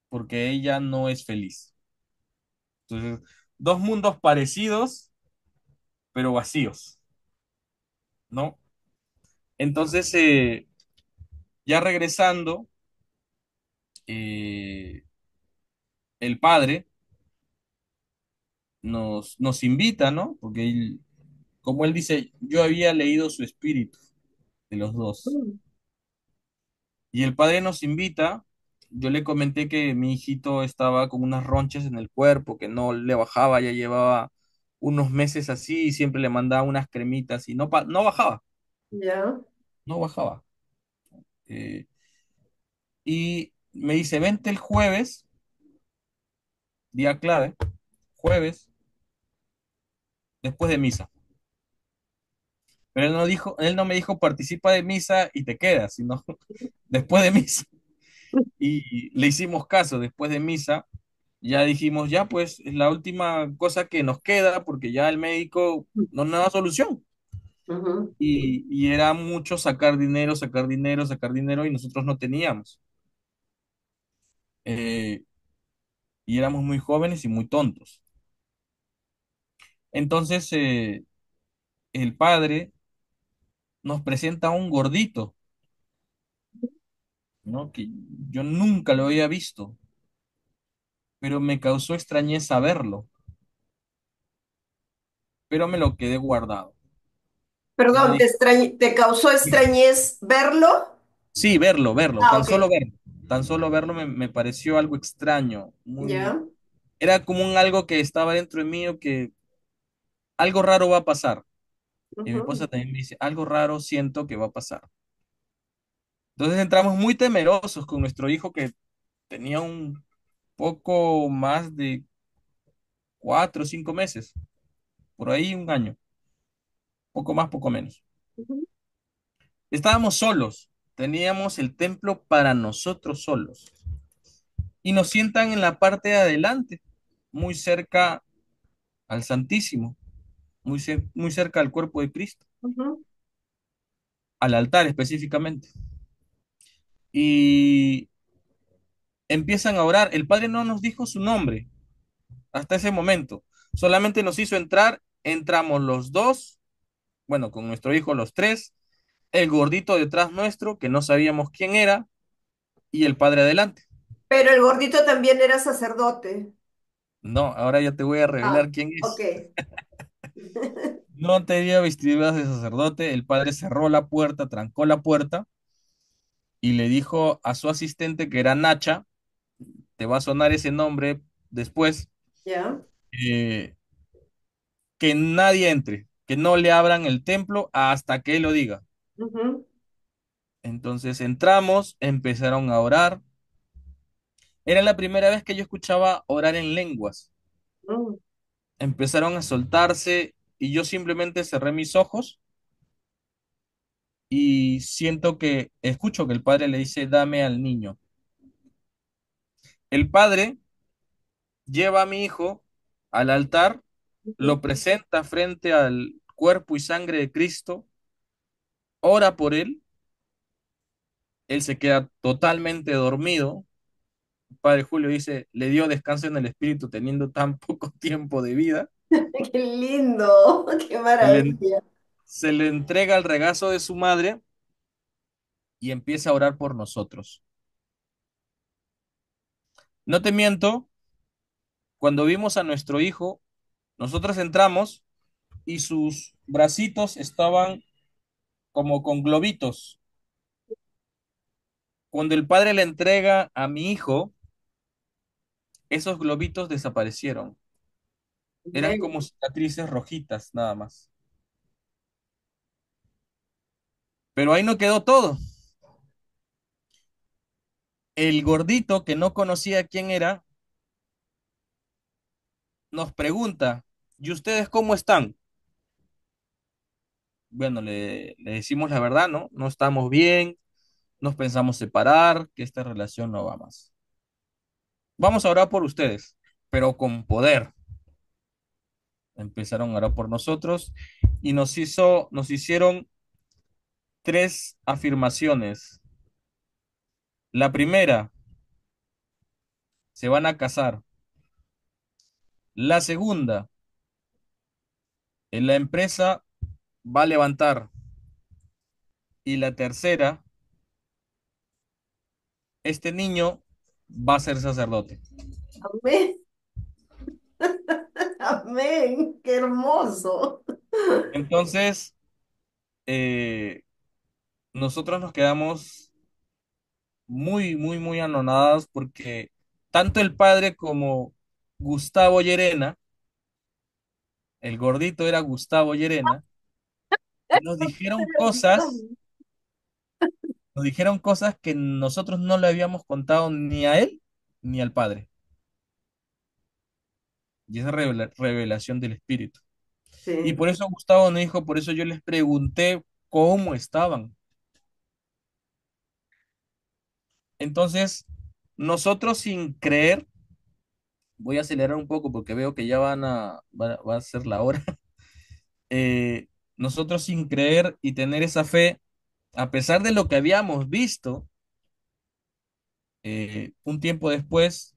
porque ella no es feliz. Entonces, dos mundos parecidos, pero vacíos, ¿no? Entonces, ya regresando, eh, el padre nos invita, ¿no? Porque él, como él dice, yo había leído su espíritu de los dos. mm, Y el padre nos invita. Yo le comenté que mi hijito estaba con unas ronchas en el cuerpo, que no le bajaba, ya llevaba unos meses así, y siempre le mandaba unas cremitas y no bajaba, ya. no bajaba. Eh, y me dice, vente el jueves, día clave, jueves, después de misa. Pero él no me dijo participa de misa y te quedas, sino después de misa. Y le hicimos caso después de misa. Ya dijimos, ya pues es la última cosa que nos queda porque ya el médico no nos da solución. Ujú, Y era mucho sacar dinero, sacar dinero, sacar dinero y nosotros no teníamos. Eh, y éramos muy jóvenes y muy tontos. Entonces el padre nos presenta a un gordito, ¿no? Que yo nunca lo había visto, pero me causó extrañeza verlo, pero me lo quedé guardado. Yo perdón, dije, ¿te causó extrañez verlo? sí, verlo, Ah, ok. tan solo verlo me pareció algo extraño, Ya. era como un algo que estaba dentro de mí o que algo raro va a pasar. Y mi esposa Ujú, también me dice, algo raro siento que va a pasar. Entonces entramos muy temerosos con nuestro hijo que tenía un poco más de 4 o 5 meses, por ahí un año, poco más, poco menos. ujú, Estábamos solos, teníamos el templo para nosotros solos. Y nos sientan en la parte de adelante, muy cerca al Santísimo, muy cerca al cuerpo de Cristo, ujú, al altar específicamente. Y empiezan a orar. El Padre no nos dijo su nombre hasta ese momento, solamente nos hizo entrar, entramos los dos, bueno, con nuestro hijo los tres, el gordito detrás nuestro, que no sabíamos quién era, y el padre adelante. Pero el gordito también era sacerdote. No, ahora ya te voy a Ah, revelar quién ok. es. No tenía vestiduras de sacerdote, el padre cerró la puerta, trancó la puerta y le dijo a su asistente, que era Nacha, te va a sonar ese nombre después, ¿Ya? eh, que nadie entre, que no le abran el templo hasta que él lo diga. Ujú, Entonces entramos, empezaron a orar. Era la primera vez que yo escuchaba orar en lenguas. mm, Empezaron a soltarse y yo simplemente cerré mis ojos y siento que, escucho que el padre le dice, dame al niño. El padre lleva a mi hijo al altar, ujú. lo presenta frente al cuerpo y sangre de Cristo, ora por él se queda totalmente dormido. El padre Julio dice, le dio descanso en el espíritu teniendo tan poco tiempo de vida. Qué lindo, qué Se le, maravilla. se le entrega el regazo de su madre y empieza a orar por nosotros. No te miento, cuando vimos a nuestro hijo, nosotros entramos y sus bracitos estaban como con globitos. Cuando el padre le entrega a mi hijo, esos globitos desaparecieron. Eran Amén. como cicatrices rojitas, nada más. Pero ahí no quedó todo. El gordito, que no conocía quién era, nos pregunta, ¿y ustedes cómo están? Bueno, le decimos la verdad, ¿no? No estamos bien, nos pensamos separar, que esta relación no va más. Vamos a orar por ustedes, pero con poder. Empezaron a orar por nosotros y nos hicieron tres afirmaciones. La primera, se van a casar. La segunda, la empresa va a levantar. Y la tercera, este niño va a ser sacerdote. Amén. Amén. Qué hermoso. Entonces, eh, nosotros nos quedamos muy, muy, muy anonados porque tanto el padre como Gustavo Llerena, el gordito era Gustavo Llerena, nos nos dijeron cosas que nosotros no le habíamos contado ni a él ni al padre. Y esa revelación del espíritu. Y Sí. por eso Gustavo nos dijo, por eso yo les pregunté cómo estaban. Entonces, nosotros sin creer, voy a acelerar un poco porque veo que ya va a ser la hora. Nosotros sin creer y tener esa fe, a pesar de lo que habíamos visto, un tiempo después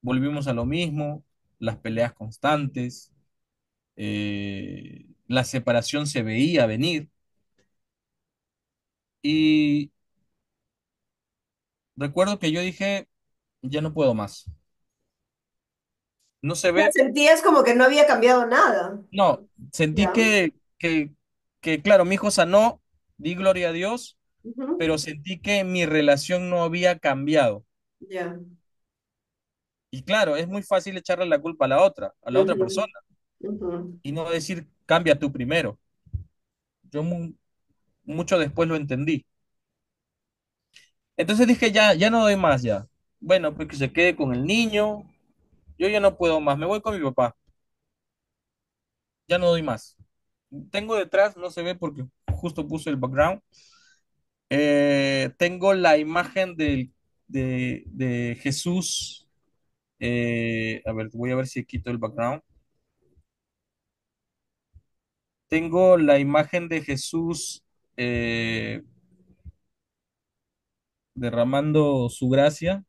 volvimos a lo mismo, las peleas constantes, la separación se veía venir y recuerdo que yo dije, ya no puedo más. No se Ya ve, sentías como que no había cambiado nada. no, sentí Ya. que claro, mi hijo sanó, di gloria a Dios, Ujú, pero sentí que mi relación no había cambiado. ya. Y claro, es muy fácil echarle la culpa a la otra Ujú, persona, ujú. y no decir, cambia tú primero. Yo mucho después lo entendí. Entonces dije, ya no doy más ya. Bueno, pues que se quede con el niño, yo ya no puedo más, me voy con mi papá, ya no doy más. Tengo detrás, no se ve porque justo puse el background, tengo la imagen de Jesús. A ver, voy a ver si quito el background. Tengo la imagen de Jesús eh, derramando su gracia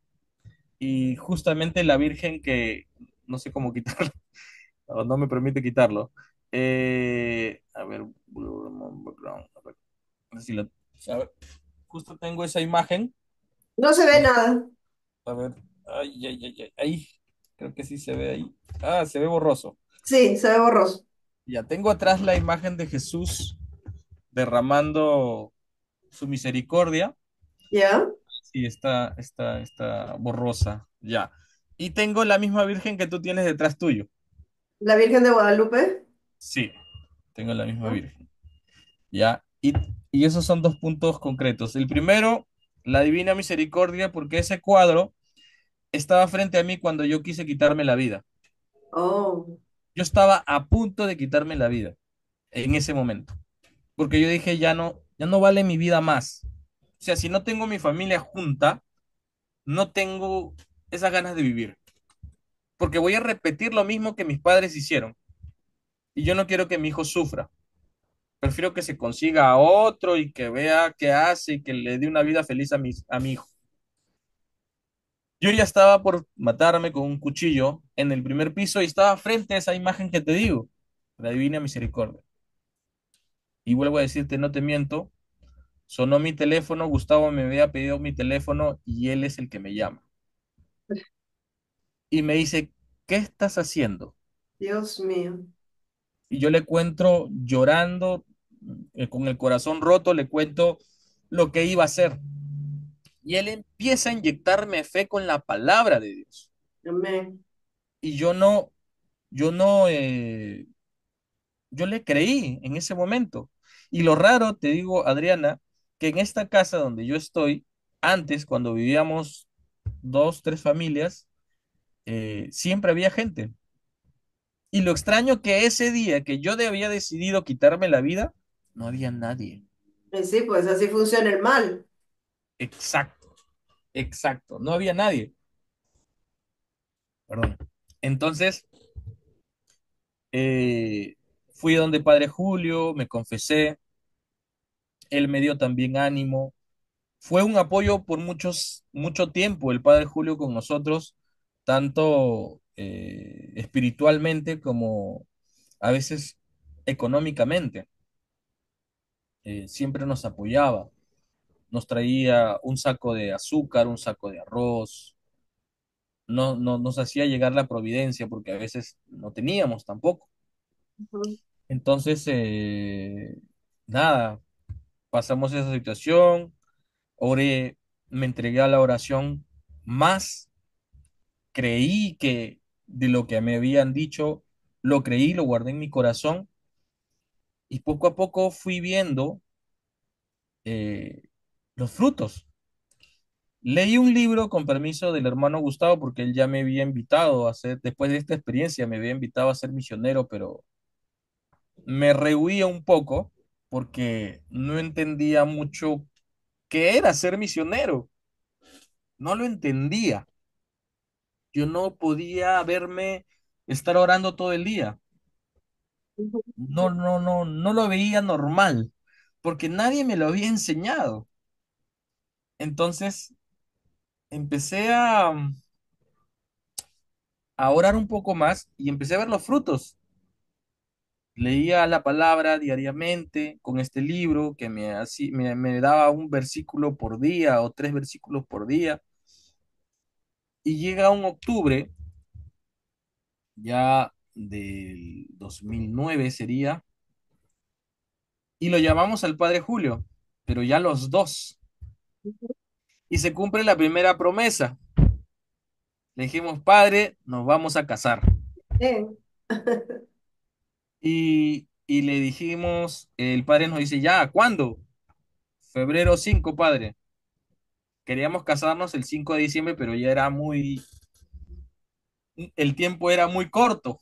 y justamente la Virgen que no sé cómo quitarlo, o no me permite quitarlo. A ver, background, a ver, no sé si a ver, justo tengo esa imagen. No se ve No, nada. a ver, ay, ay, ay, ay, ahí, creo que sí se ve ahí. Ah, se ve borroso. Sí, se ve borroso. Ya tengo atrás la imagen de Jesús derramando su misericordia. ¿Ya? Sí, está borrosa, ya. Y tengo la misma Virgen que tú tienes detrás tuyo. La Virgen de Guadalupe. Sí, tengo la misma ¿Ya? Virgen. Ya. Y esos son dos puntos concretos. El primero, la Divina Misericordia, porque ese cuadro estaba frente a mí cuando yo quise quitarme la vida. Oh, Yo estaba a punto de quitarme la vida en ese momento, porque yo dije, ya no vale mi vida más. O sea, si no tengo mi familia junta, no tengo esas ganas de vivir, porque voy a repetir lo mismo que mis padres hicieron y yo no quiero que mi hijo sufra. Prefiero que se consiga a otro y que vea qué hace y que le dé una vida feliz a mi hijo. Yo ya estaba por matarme con un cuchillo en el primer piso y estaba frente a esa imagen que te digo, la Divina Misericordia. Y vuelvo a decirte, no te miento, sonó mi teléfono, Gustavo me había pedido mi teléfono y él es el que me llama. Y me dice, ¿qué estás haciendo? Dios mío. Y yo le cuento llorando, con el corazón roto, le cuento lo que iba a hacer. Y él empieza a inyectarme fe con la palabra de Dios. Amén. Y yo no, yo le creí en ese momento. Y lo raro, te digo, Adriana, que en esta casa donde yo estoy, antes, cuando vivíamos dos, tres familias, siempre había gente. Y lo extraño que ese día que yo había decidido quitarme la vida, no había nadie. Sí, pues así funciona el mal. Exacto, exacto, no había nadie. Perdón. Entonces, eh, fui donde Padre Julio, me confesé, él me dio también ánimo. Fue un apoyo por mucho tiempo el Padre Julio con nosotros, tanto espiritualmente como a veces económicamente. Siempre nos apoyaba, nos traía un saco de azúcar, un saco de arroz, no nos hacía llegar la providencia porque a veces no teníamos tampoco. Ujú, Entonces, nada, pasamos esa situación, oré, me entregué a la oración más, creí que de lo que me habían dicho, lo creí, lo guardé en mi corazón y poco a poco fui viendo eh, los frutos. Leí un libro con permiso del hermano Gustavo porque él ya me había invitado a ser, después de esta experiencia, me había invitado a ser misionero, pero me rehuía un poco porque no entendía mucho qué era ser misionero. No lo entendía. Yo no podía verme estar orando todo el día. ujú, No lo veía normal porque nadie me lo había enseñado. Entonces empecé a orar un poco más y empecé a ver los frutos. Leía la palabra diariamente con este libro que me daba un versículo por día o tres versículos por día. Y llega un octubre, ya del 2009 sería, y lo llamamos al Padre Julio, pero ya los dos. Y se cumple la primera promesa. Le dijimos, Padre, nos vamos a casar. bien. Y le dijimos, el Padre nos dice, ya, ¿cuándo? Febrero 5 Padre. Queríamos casarnos el 5 de diciembre, pero ya era el tiempo era muy corto.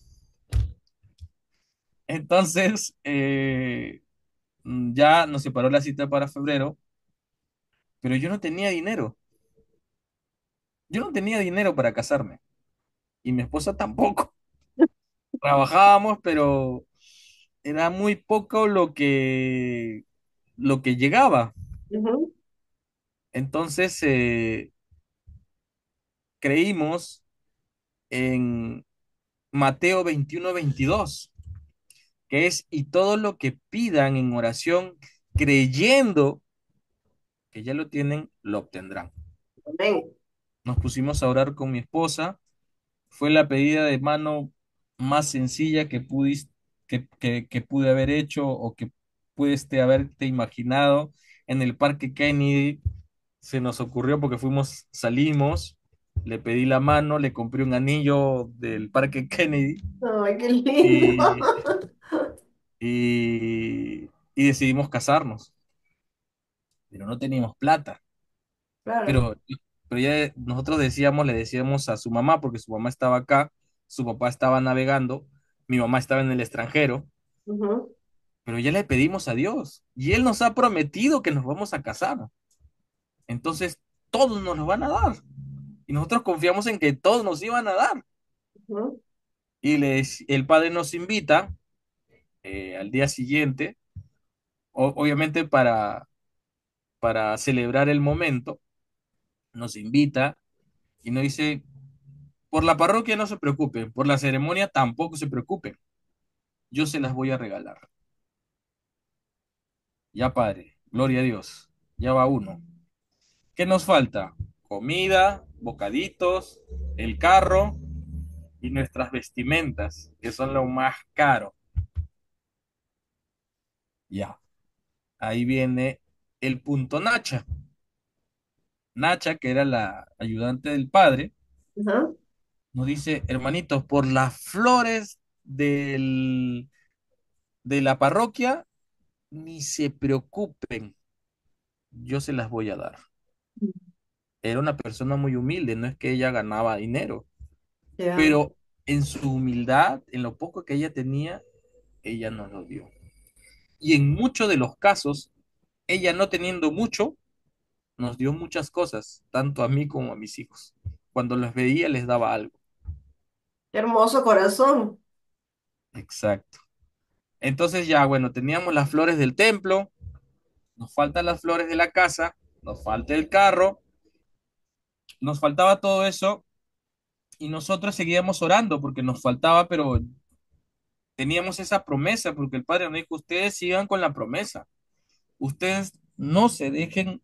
Entonces, ya nos separó la cita para febrero, pero yo no tenía dinero. Yo no tenía dinero para casarme y mi esposa tampoco. Trabajábamos, pero era muy poco lo que llegaba. Ujú, Entonces, creímos en Mateo 21-22 que es, y todo lo que pidan en oración, creyendo que ya lo tienen, lo obtendrán. Amén. Nos pusimos a orar con mi esposa. Fue la pedida de mano más sencilla que pude haber hecho o que pudiste haberte imaginado en el Parque Kennedy. Se nos ocurrió porque salimos, le pedí la mano, le compré un anillo del Parque Kennedy Ay, qué lindo. y, y decidimos casarnos, pero no teníamos plata. Claro. Pero, pero ya nosotros le decíamos a su mamá, porque su mamá estaba acá, su papá estaba navegando, mi mamá estaba en el extranjero, Ujú, pero ya le pedimos a Dios y Él nos ha prometido que nos vamos a casar. Entonces, todos nos lo van a dar. Y nosotros confiamos en que todos nos iban a dar. ujú, El padre nos invita al día siguiente, obviamente para celebrar el momento, nos invita y nos dice, por la parroquia no se preocupen, por la ceremonia tampoco se preocupen, yo se las voy a regalar. Ya, padre, gloria a Dios, ya va uno. ¿Qué nos falta? Comida, bocaditos, el carro y nuestras vestimentas, que son lo más caro. Ya, ahí viene el punto Nacha. Nacha, que era la ayudante del padre, ajá. nos dice, hermanitos, por las flores de la parroquia, ni se preocupen, yo se las voy a dar. Era una persona muy humilde, no es que ella ganaba dinero, Ya. pero en su humildad, en lo poco que ella tenía, ella nos lo dio. Y en muchos de los casos, ella no teniendo mucho, nos dio muchas cosas, tanto a mí como a mis hijos. Cuando los veía, les daba algo. Qué hermoso corazón. Exacto. Entonces ya, bueno, teníamos las flores del templo, nos faltan las flores de la casa, nos falta el carro, nos faltaba todo eso y nosotros seguíamos orando porque nos faltaba, pero teníamos esa promesa porque el Padre nos dijo, ustedes sigan con la promesa, ustedes no se dejen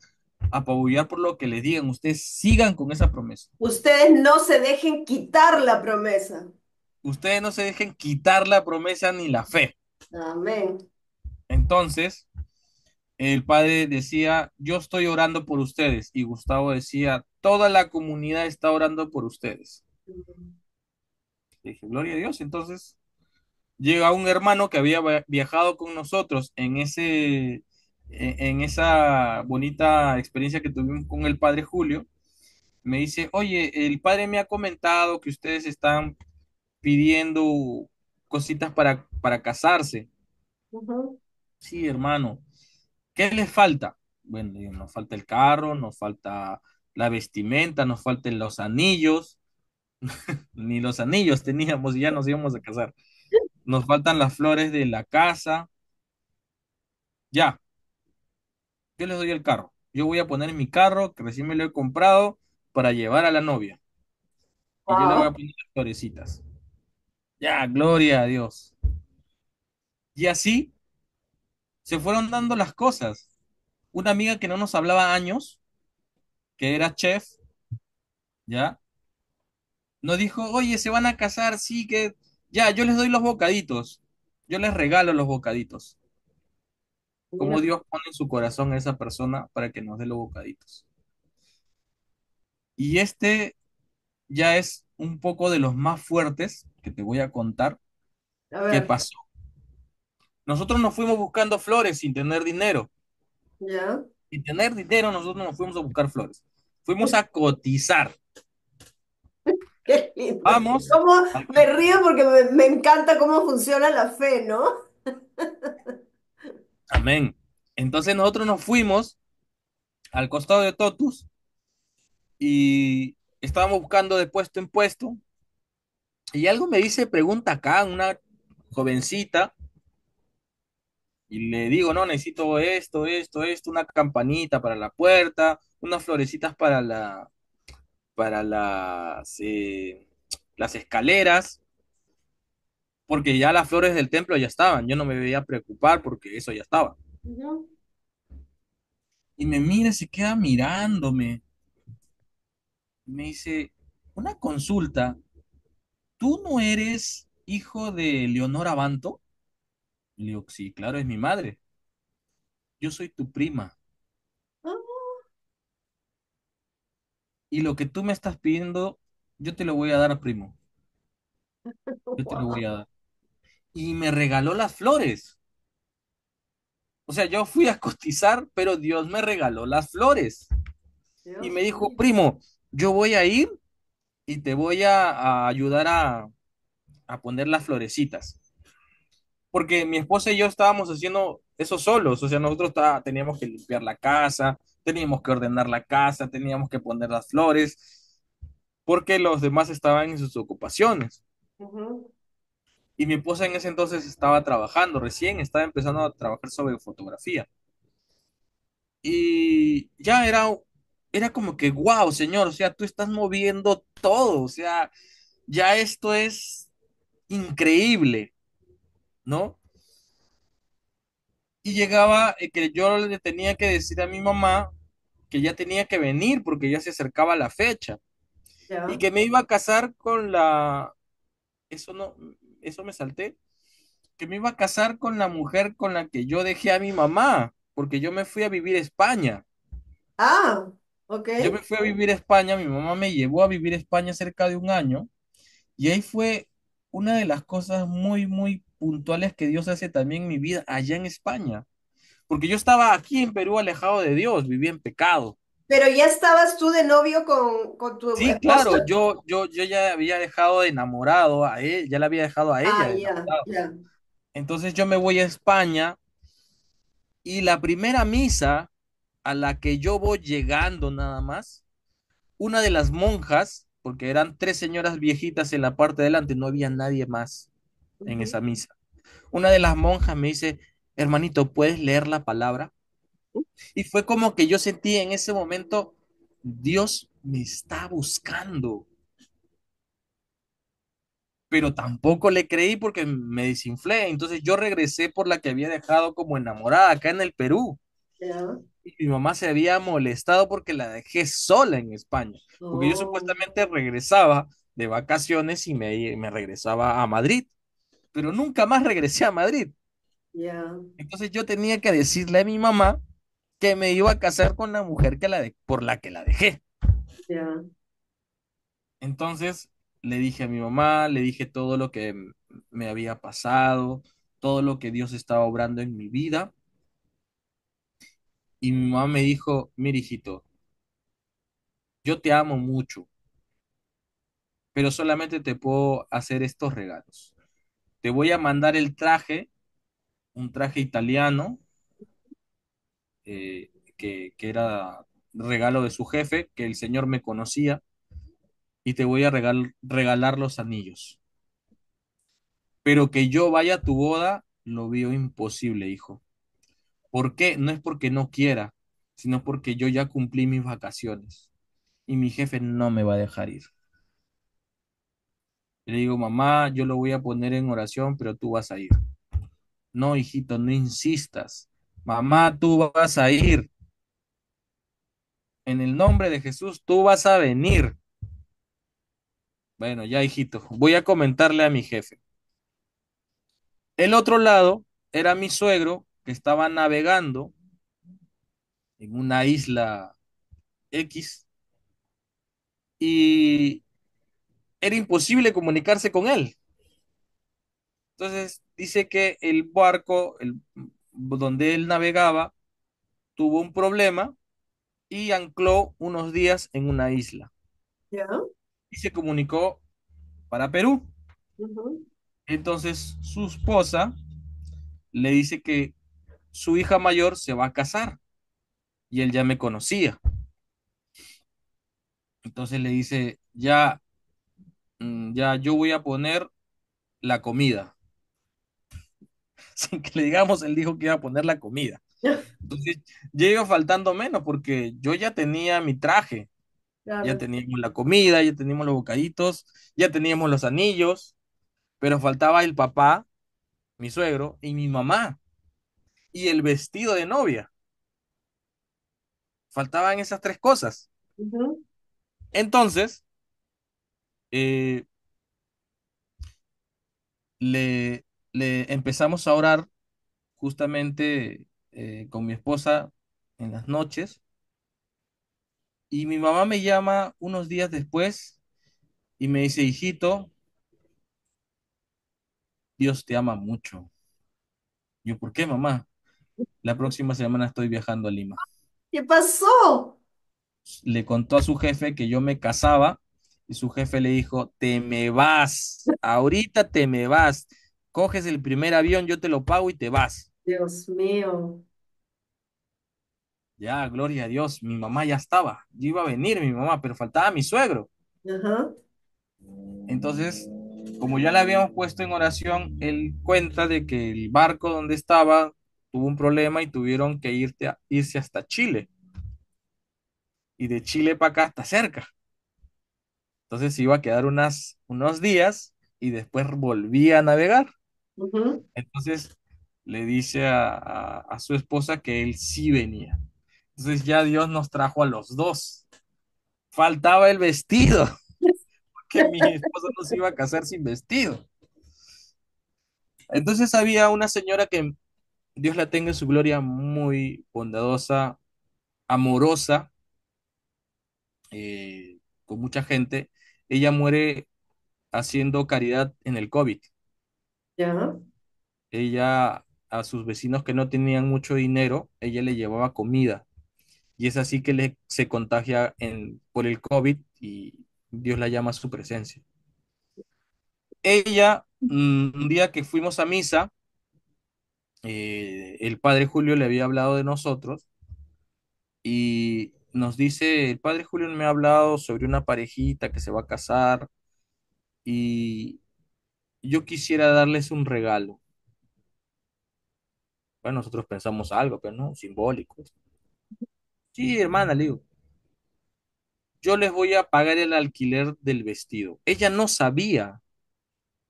apabullar por lo que les digan, ustedes sigan con esa promesa, Ustedes no se dejen quitar la promesa. ustedes no se dejen quitar la promesa ni la fe. Amén. Entonces, el padre decía, yo estoy orando por ustedes. Y Gustavo decía, toda la comunidad está orando por ustedes. Le dije, gloria a Dios. Entonces llega un hermano que había viajado con nosotros en esa bonita experiencia que tuvimos con el padre Julio. Me dice, oye, el padre me ha comentado que ustedes están pidiendo cositas para casarse. Ujú. Sí, hermano. ¿Qué les falta? Bueno, digo, nos falta el carro, nos falta la vestimenta, nos faltan los anillos, ni los anillos teníamos y ya nos íbamos a casar. Nos faltan las flores de la casa. Ya, yo les doy el carro. Yo voy a poner mi carro, que recién me lo he comprado, para llevar a la novia. Y yo le voy a Wow. poner las florecitas. Ya, gloria a Dios. Y así se fueron dando las cosas. Una amiga que no nos hablaba años, que era chef, ¿ya? Nos dijo, oye, se van a casar, sí, que ya, yo les doy los bocaditos, yo les regalo los bocaditos. Mira, Como Dios pone en su corazón a esa persona para que nos dé los bocaditos. Y este ya es un poco de los más fuertes que te voy a contar a qué ver, pasó. Nosotros nos fuimos buscando flores sin tener dinero. ya. Sin tener dinero, nosotros nos fuimos a buscar flores. Fuimos a cotizar. Qué lindo. Vamos. Cómo me río porque me encanta cómo funciona la fe, ¿no? Amén. Entonces nosotros nos fuimos al costado de Totus y estábamos buscando de puesto en puesto y algo me dice, pregunta acá, una jovencita, y le digo, no, necesito esto, una campanita para la puerta, unas florecitas para las escaleras. porque ya las flores del templo ya estaban, yo no me debía preocupar porque eso ya estaba. Ujú. Y me mira, se queda mirándome, me dice, una consulta, ¿tú no eres hijo de Leonora Abanto? Le digo, sí, claro, es mi madre, yo soy tu prima, Ah, y lo que tú me estás pidiendo, yo te lo voy a dar, primo, yo te lo voy wow, a dar. Y me regaló las flores. O sea, yo fui a cotizar, pero Dios me regaló las flores. Y me Dios dijo, mío. primo, yo voy a ir y te voy a ayudar a poner las florecitas. Porque mi esposa y yo estábamos haciendo eso solos. O sea, nosotros teníamos que limpiar la casa, teníamos que ordenar la casa, teníamos que poner las flores, porque los demás estaban en sus ocupaciones. Ujú. Y mi esposa en ese entonces estaba trabajando, recién estaba empezando a trabajar sobre fotografía. Y ya era como que, wow, señor, o sea, tú estás moviendo todo, o sea, ya esto es increíble, ¿no? Y llegaba que yo le tenía que decir a mi mamá que ya tenía que venir porque ya se acercaba la fecha y Ya. que me iba a casar con eso no, eso me salté, que me iba a casar con la mujer con la que yo dejé a mi mamá, porque yo me fui a vivir a España. Ah, ok. Yo me fui a vivir a España, mi mamá me llevó a vivir a España cerca de un año y ahí fue una de las cosas muy, muy puntuales que Dios hace también en mi vida allá en España. Porque yo estaba aquí en Perú alejado de Dios, vivía en pecado. Pero ya estabas tú de novio con tu Sí, esposa. claro, yo ya había dejado de enamorado a él, ya la había dejado a Ah, ella de ya, enamorado. ya. Entonces yo me voy a España y la primera misa a la que yo voy llegando nada más, una de las monjas, porque eran tres señoras viejitas en la parte de delante, no había nadie más en Ujú. esa misa. Una de las monjas me dice, hermanito, ¿puedes leer la palabra? Y fue como que yo sentí en ese momento, Dios me está buscando, pero tampoco le creí porque me desinflé. Entonces yo regresé por la que había dejado como enamorada acá en el Perú. Ya. Y mi mamá se había molestado porque la dejé sola en España, porque yo Oh, supuestamente regresaba de vacaciones y me regresaba a Madrid, pero nunca más regresé a Madrid. ya, Entonces yo tenía que decirle a mi mamá que me iba a casar con la mujer por la que la dejé. ya, Entonces le dije a mi mamá, le dije todo lo que me había pasado, todo lo que Dios estaba obrando en mi vida. Y mi mamá me dijo, mira, hijito, yo te amo mucho, pero solamente te puedo hacer estos regalos. Te voy a mandar el traje, un traje italiano, que era regalo de su jefe, que el señor me conocía, y te voy a regalar los anillos. Pero que yo vaya a tu boda, lo veo imposible, hijo. ¿Por qué? No es porque no quiera, sino porque yo ya cumplí mis vacaciones y mi jefe no me va a dejar ir. Le digo, mamá, yo lo voy a poner en oración, pero tú vas a ir. No, hijito, no insistas. Mamá, tú vas a ir. En el nombre de Jesús, tú vas a venir. Bueno, ya, hijito, voy a comentarle a mi jefe. El otro lado era mi suegro que estaba navegando en una isla X y era imposible comunicarse con él. Entonces dice que el barco donde él navegaba tuvo un problema y ancló unos días en una isla ya. y se comunicó para Perú. Ujú. Entonces su esposa le dice que su hija mayor se va a casar y él ya me conocía. Entonces le dice, ya, ya yo voy a poner la comida. Sin que le digamos, él dijo que iba a poner la comida. Entonces ya iba faltando menos porque yo ya tenía mi traje, ya Claro. teníamos la comida, ya teníamos los bocaditos, ya teníamos los anillos. pero faltaba el papá, mi suegro y mi mamá y el vestido de novia. Faltaban esas tres cosas. Ujú, Entonces, eh, le, le empezamos a orar justamente con mi esposa en las noches y mi mamá me llama unos días después y me dice, hijito, Dios te ama mucho. Yo, ¿por qué, mamá? La próxima semana estoy viajando a Lima. ¿qué pasó? Le contó a su jefe que yo me casaba y su jefe le dijo, te me vas, ahorita te me vas, coges el primer avión, yo te lo pago y te vas. Dios mío. Ya, gloria a Dios, mi mamá ya estaba, yo iba a venir mi mamá, pero faltaba mi suegro. Ajá. Entonces, como ya le habíamos puesto en oración, él cuenta de que el barco donde estaba tuvo un problema y tuvieron que irse hasta Chile. Y de Chile para acá está cerca. Entonces se iba a quedar unos días y después volvía a navegar. Ujú. Entonces le dice a su esposa que él sí venía. Entonces ya Dios nos trajo a los dos. Faltaba el vestido, que mi esposa no se iba a casar sin vestido. Entonces había una señora que Dios la tenga en su gloria, muy bondadosa, amorosa, con mucha gente. Ella muere haciendo caridad en el COVID. Ya. Ella a sus vecinos que no tenían mucho dinero, ella le llevaba comida. Y es así que se contagia por el COVID y Dios la llama a su presencia. Ella, un día que fuimos a misa, el padre Julio le había hablado de nosotros y nos dice, el padre Julio me ha hablado sobre una parejita que se va a casar y yo quisiera darles un regalo. Bueno, nosotros pensamos algo, pero no, simbólico. Sí, hermana, le digo, yo les voy a pagar el alquiler del vestido. Ella no sabía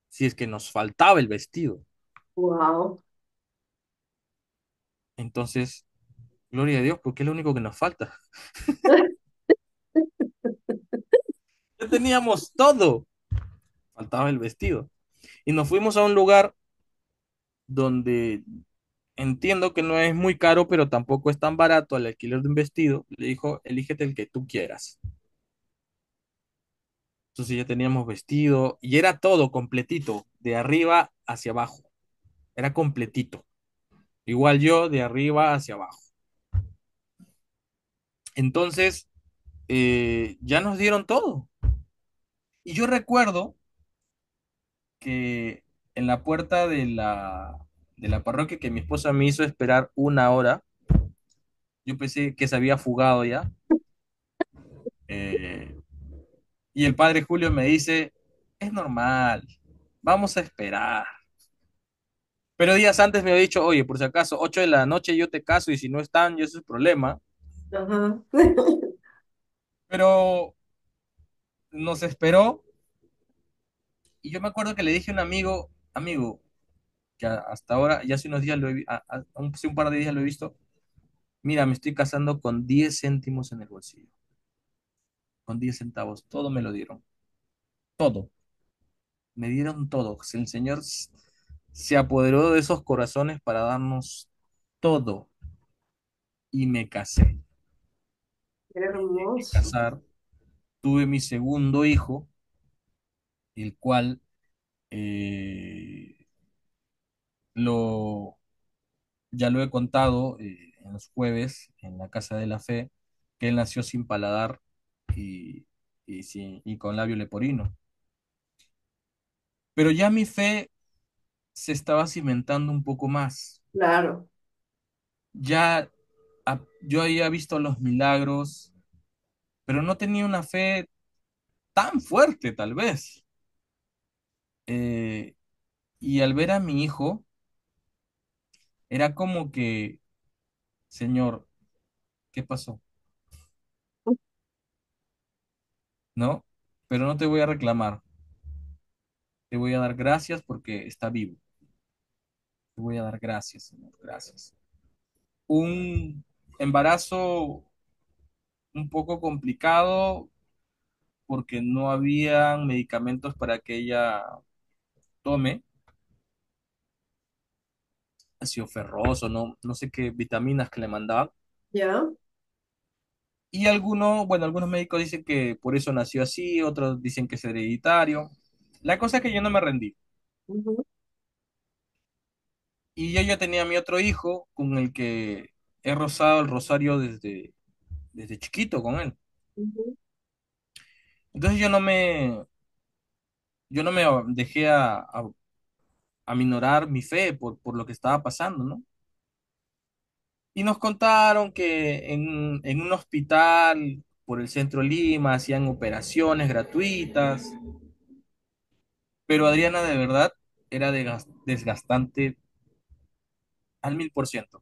si es que nos faltaba el vestido. Wow. Entonces, gloria a Dios, porque es lo único que nos falta. Ya teníamos todo, faltaba el vestido. Y nos fuimos a un lugar donde entiendo que no es muy caro, pero tampoco es tan barato el alquiler de un vestido. Le dijo, elígete el que tú quieras. Entonces ya teníamos vestido y era todo completito, de arriba hacia abajo. Era completito. Igual yo, de arriba hacia abajo. Entonces, ya nos dieron todo. Y yo recuerdo que en la puerta de la parroquia que mi esposa me hizo esperar una hora, yo pensé que se había fugado ya. eh, y el padre Julio me dice, es normal, vamos a esperar. Pero días antes me había dicho, oye, por si acaso, 8 de la noche yo te caso y si no están, yo ese es problema. Ajá. Pero nos esperó y yo me acuerdo que le dije a un amigo, amigo, que hasta ahora, ya hace unos días hace un par de días lo he visto, mira, me estoy casando con 10 céntimos en el bolsillo, con 10 centavos, todo me lo dieron, todo, me dieron todo. El Señor se apoderó de esos corazones para darnos todo y me casé. Qué De hermoso. casar, tuve mi segundo hijo, el cual eh, lo, ya lo he contado en los jueves en la Casa de la Fe, que él nació sin paladar y, y con labio leporino. Pero ya mi fe se estaba cimentando un poco más. Claro. Ya yo había visto los milagros, pero no tenía una fe tan fuerte, tal vez. Eh, y al ver a mi hijo, era como que, Señor, ¿qué pasó? ¿No? Pero no te voy a reclamar. Te voy a dar gracias porque está vivo. Te voy a dar gracias, Señor, gracias. Un embarazo un poco complicado porque no habían medicamentos para que ella tome, ácido ferroso, no sé qué vitaminas que le mandaban. Ya. Y algunos, bueno, algunos médicos dicen que por eso nació así, otros dicen que es hereditario. La cosa es que yo no me rendí. Ujú, Y yo ya tenía mi otro hijo con el que he rozado el rosario desde chiquito con él. ujú. Entonces yo no me dejé a minorar mi fe por lo que estaba pasando, ¿no? Y nos contaron que en un hospital por el centro de Lima hacían operaciones gratuitas, pero Adriana de verdad era desgastante al 1000%.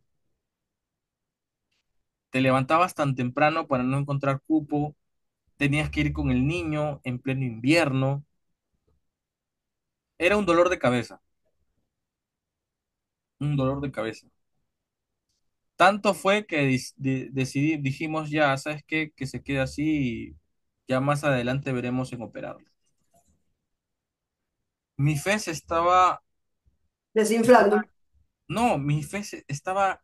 Te levantabas tan temprano para no encontrar cupo, tenías que ir con el niño en pleno invierno, era un dolor de cabeza, un dolor de cabeza. Tanto fue que dijimos ya, ¿sabes qué? Que se quede así y ya más adelante veremos en operarlo. Mi fe se estaba, Desinflando. no, mi fe estaba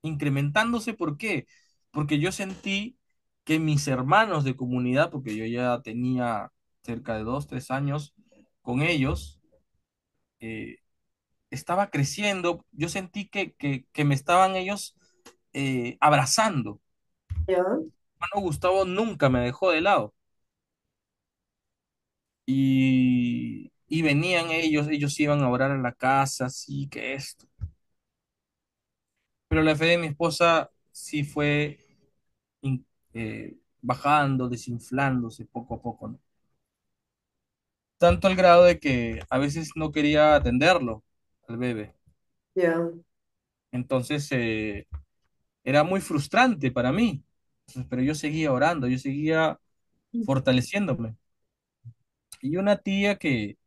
incrementándose. ¿Por qué? Porque yo sentí que mis hermanos de comunidad, porque yo ya tenía cerca de 2, 3 años con ellos, eh, estaba creciendo. Yo sentí que me estaban ellos abrazando. Ya. Hermano Gustavo nunca me dejó de lado. Y venían ellos iban a orar a la casa, así que esto. Pero la fe de mi esposa sí fue bajando, desinflándose poco a poco, ¿no? Tanto al grado de que a veces no quería atenderlo, al bebé. Ya. Entonces era muy frustrante para mí. Entonces, pero yo seguía orando, yo seguía fortaleciéndome. Y una tía que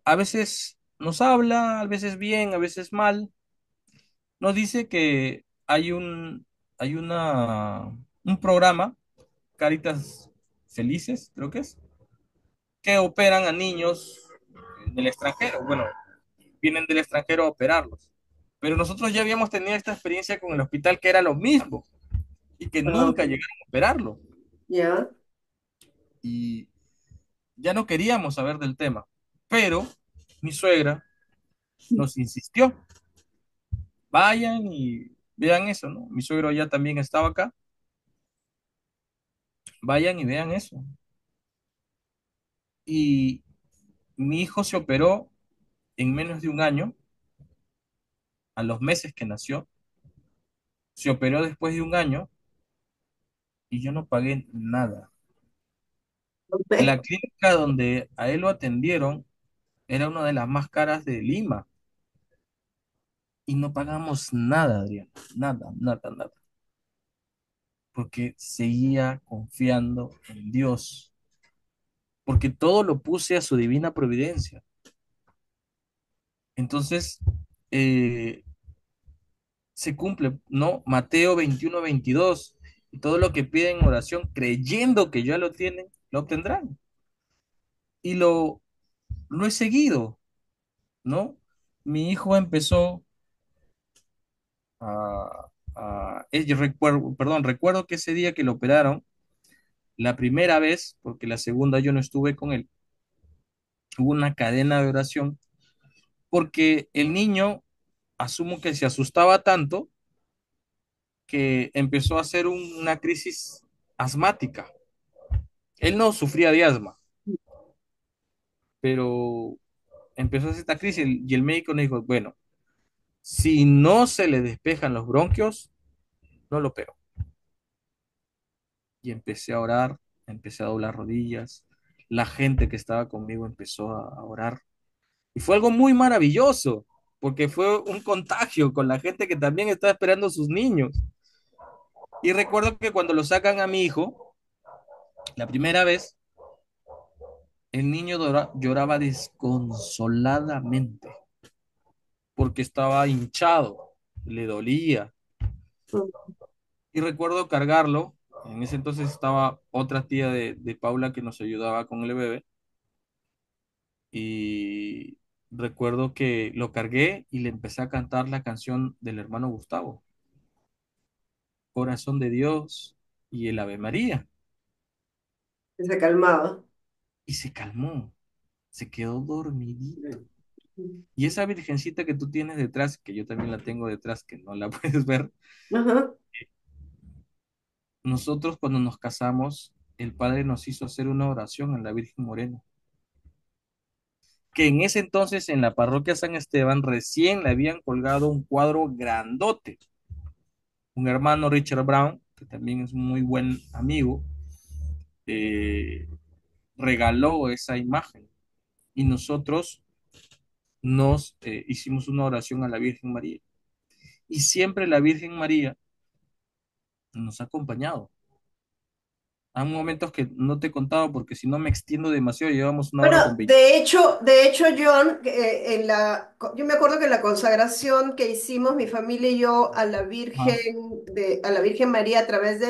a veces nos habla, a veces bien, a veces mal, nos dice que hay un programa, Caritas Felices, creo que operan a niños del extranjero. Bueno, vienen del extranjero a operarlos. Pero nosotros ya habíamos tenido esta experiencia con el hospital que era lo mismo y que Ah, ok. nunca llegaron a operarlo. Ya. Y ya no queríamos saber del tema. Pero mi suegra nos insistió, vayan y vean eso, ¿no? Mi suegro ya también estaba acá, vayan y vean eso. Y mi hijo se operó en menos de un año, a los meses que nació, se operó después de un año y yo no pagué nada. Ok. La clínica donde a él lo atendieron era una de las más caras de Lima y no pagamos nada, Adrián, nada, nada, nada, porque seguía confiando en Dios, porque todo lo puse a su divina providencia. Entonces, eh, se cumple, ¿no? Mateo 21-22, y todo lo que piden en oración, creyendo que ya lo tienen, lo obtendrán. Y lo he seguido, ¿no? Mi hijo empezó yo recuerdo que ese día que lo operaron, la primera vez, porque la segunda yo no estuve con él, hubo una cadena de oración, porque el niño, asumo que se asustaba tanto, que empezó a hacer una crisis asmática. Él no sufría de asma, pero empezó a hacer esta crisis y el médico nos dijo, bueno, si no se le despejan los bronquios, no lo opero. Y empecé a orar, empecé a doblar rodillas, la gente que estaba conmigo empezó a orar. Y fue algo muy maravilloso, porque fue un contagio con la gente que también estaba esperando a sus niños. Y recuerdo que cuando lo sacan a mi hijo, la primera vez, el niño lloraba desconsoladamente porque estaba hinchado, le dolía. Mm. Y recuerdo cargarlo. En ese entonces estaba otra tía de Paula que nos ayudaba con el bebé. Y recuerdo que lo cargué y le empecé a cantar la canción del hermano Gustavo, Corazón de Dios y el Ave María. Se calmaba. Y se calmó, se quedó dormidito. Mm. Y esa virgencita que tú tienes detrás, que yo también la tengo detrás, que no la puedes ver, Ajá. nosotros cuando nos casamos, el padre nos hizo hacer una oración en la Virgen Morena, que en ese entonces en la parroquia San Esteban recién le habían colgado un cuadro grandote. Un hermano, Richard Brown, que también es un muy buen amigo, eh, regaló esa imagen y nosotros nos hicimos una oración a la Virgen María. Y siempre la Virgen María nos ha acompañado. Hay momentos que no te he contado porque si no me extiendo demasiado, llevamos una Bueno, hora con 20. de hecho, John, yo me acuerdo que en la consagración que hicimos mi familia y yo a la Ah, a la Virgen María a través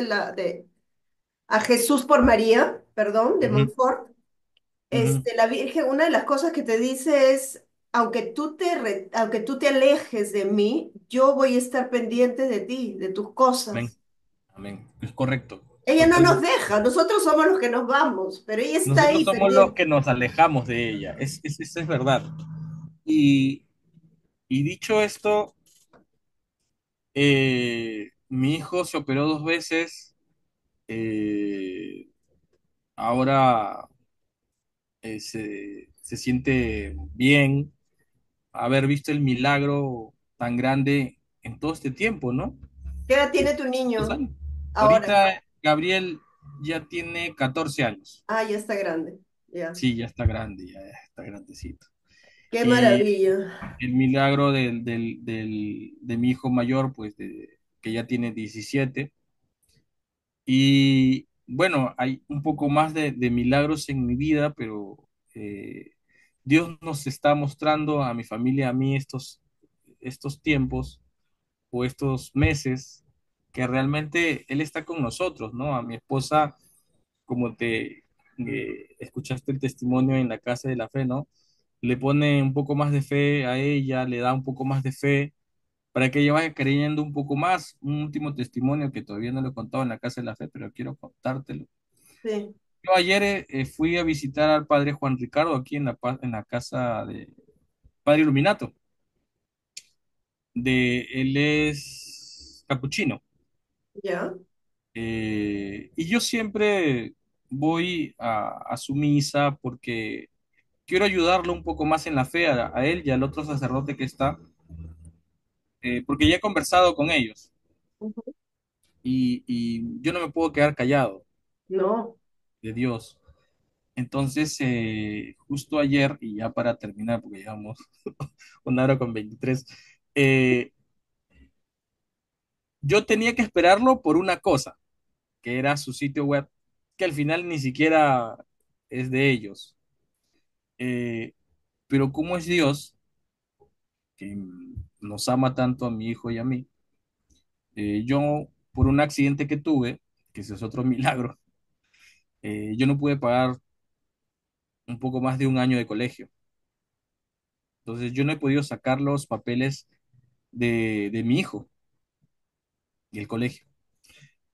a Jesús por María, perdón, de ujú, Montfort, ujú, la Virgen, una de las cosas que te dice es, aunque tú te alejes de mí, yo voy a estar pendiente de ti, de tus amén, cosas. amén. Es correcto, Ella no nos totalmente. deja, nosotros somos los que nos vamos, pero ella está Nosotros ahí somos los pendiente. que nos alejamos de ella. Eso es verdad. Y, y dicho esto, mi hijo se operó 2 veces. eh, Ahora se siente bien haber visto el milagro tan grande en todo este tiempo, ¿no? ¿Qué edad tiene tu Dos niño años. ahora? Ahorita Gabriel ya tiene 14 años. Ah, ya está grande, ya. Sí, ya está grande, ya está grandecito. Qué Y maravilla. el milagro de mi hijo mayor, pues que ya tiene 17. Y bueno, hay un poco más de milagros en mi vida, pero Dios nos está mostrando a mi familia, a mí estos tiempos o estos meses que realmente Él está con nosotros, ¿no? A mi esposa, como te escuchaste el testimonio en la casa de la fe, ¿no? Le pone un poco más de fe a ella, le da un poco más de fe para que ella vaya creyendo un poco más. Un último testimonio que todavía no lo he contado en la casa de la fe, pero quiero contártelo. Sí, Yo ayer fui a visitar al padre Juan Ricardo aquí en la casa de Padre Iluminato. Él es capuchino. ya. Y yo siempre voy a su misa porque quiero ayudarlo un poco más en la fe a él y al otro sacerdote que está, porque ya he conversado con ellos Ujú. y yo no me puedo quedar callado No. de Dios. Entonces, justo ayer, y ya para terminar, porque llevamos 1 hora con 23, eh, yo tenía que esperarlo por una cosa, que era su sitio web, que al final ni siquiera es de ellos. Eh, pero como es Dios, que nos ama tanto a mi hijo y a mí, yo, por un accidente que tuve, que ese es otro milagro, yo no pude pagar un poco más de un año de colegio. Entonces, yo no he podido sacar los papeles de mi hijo y el colegio.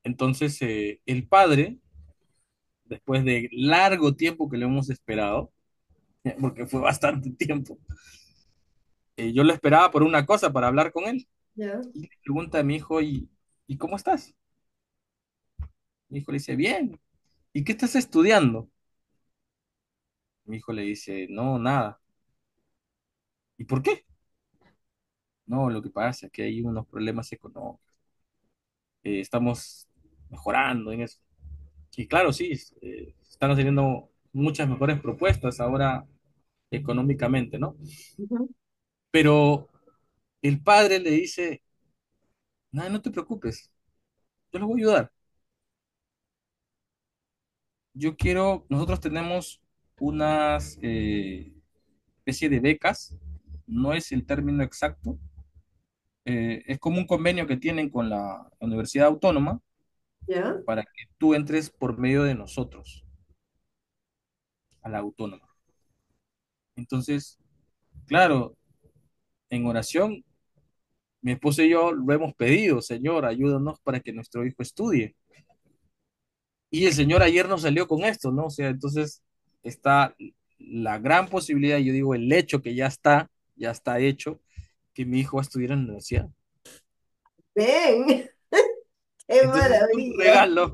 Entonces, el padre, después de largo tiempo que lo hemos esperado, porque fue bastante tiempo, yo lo esperaba por una cosa, para hablar con él. Ya. Y le pregunta a mi hijo, ¿y cómo estás? Mi hijo le dice, bien. ¿Y qué estás estudiando? Mi hijo le dice, no, nada. ¿Y por qué? No, lo que pasa es que hay unos problemas económicos. Estamos mejorando en eso. Y claro, sí, están haciendo muchas mejores propuestas ahora económicamente, ¿no? Ujú. Pero el padre le dice, no, no te preocupes, yo lo voy a ayudar. Nosotros tenemos unas especie de becas, no es el término exacto, es como un convenio que tienen con la Universidad Autónoma ¿Ya? para que tú entres por medio de nosotros a la autónoma. Entonces, claro, en oración, mi esposa y yo lo hemos pedido, Señor, ayúdanos para que nuestro hijo estudie. Y el Señor ayer nos salió con esto, ¿no? O sea, entonces está la gran posibilidad, yo digo, el hecho que ya está hecho, que mi hijo va a estudiar en la universidad. Ven, qué Entonces maravilla.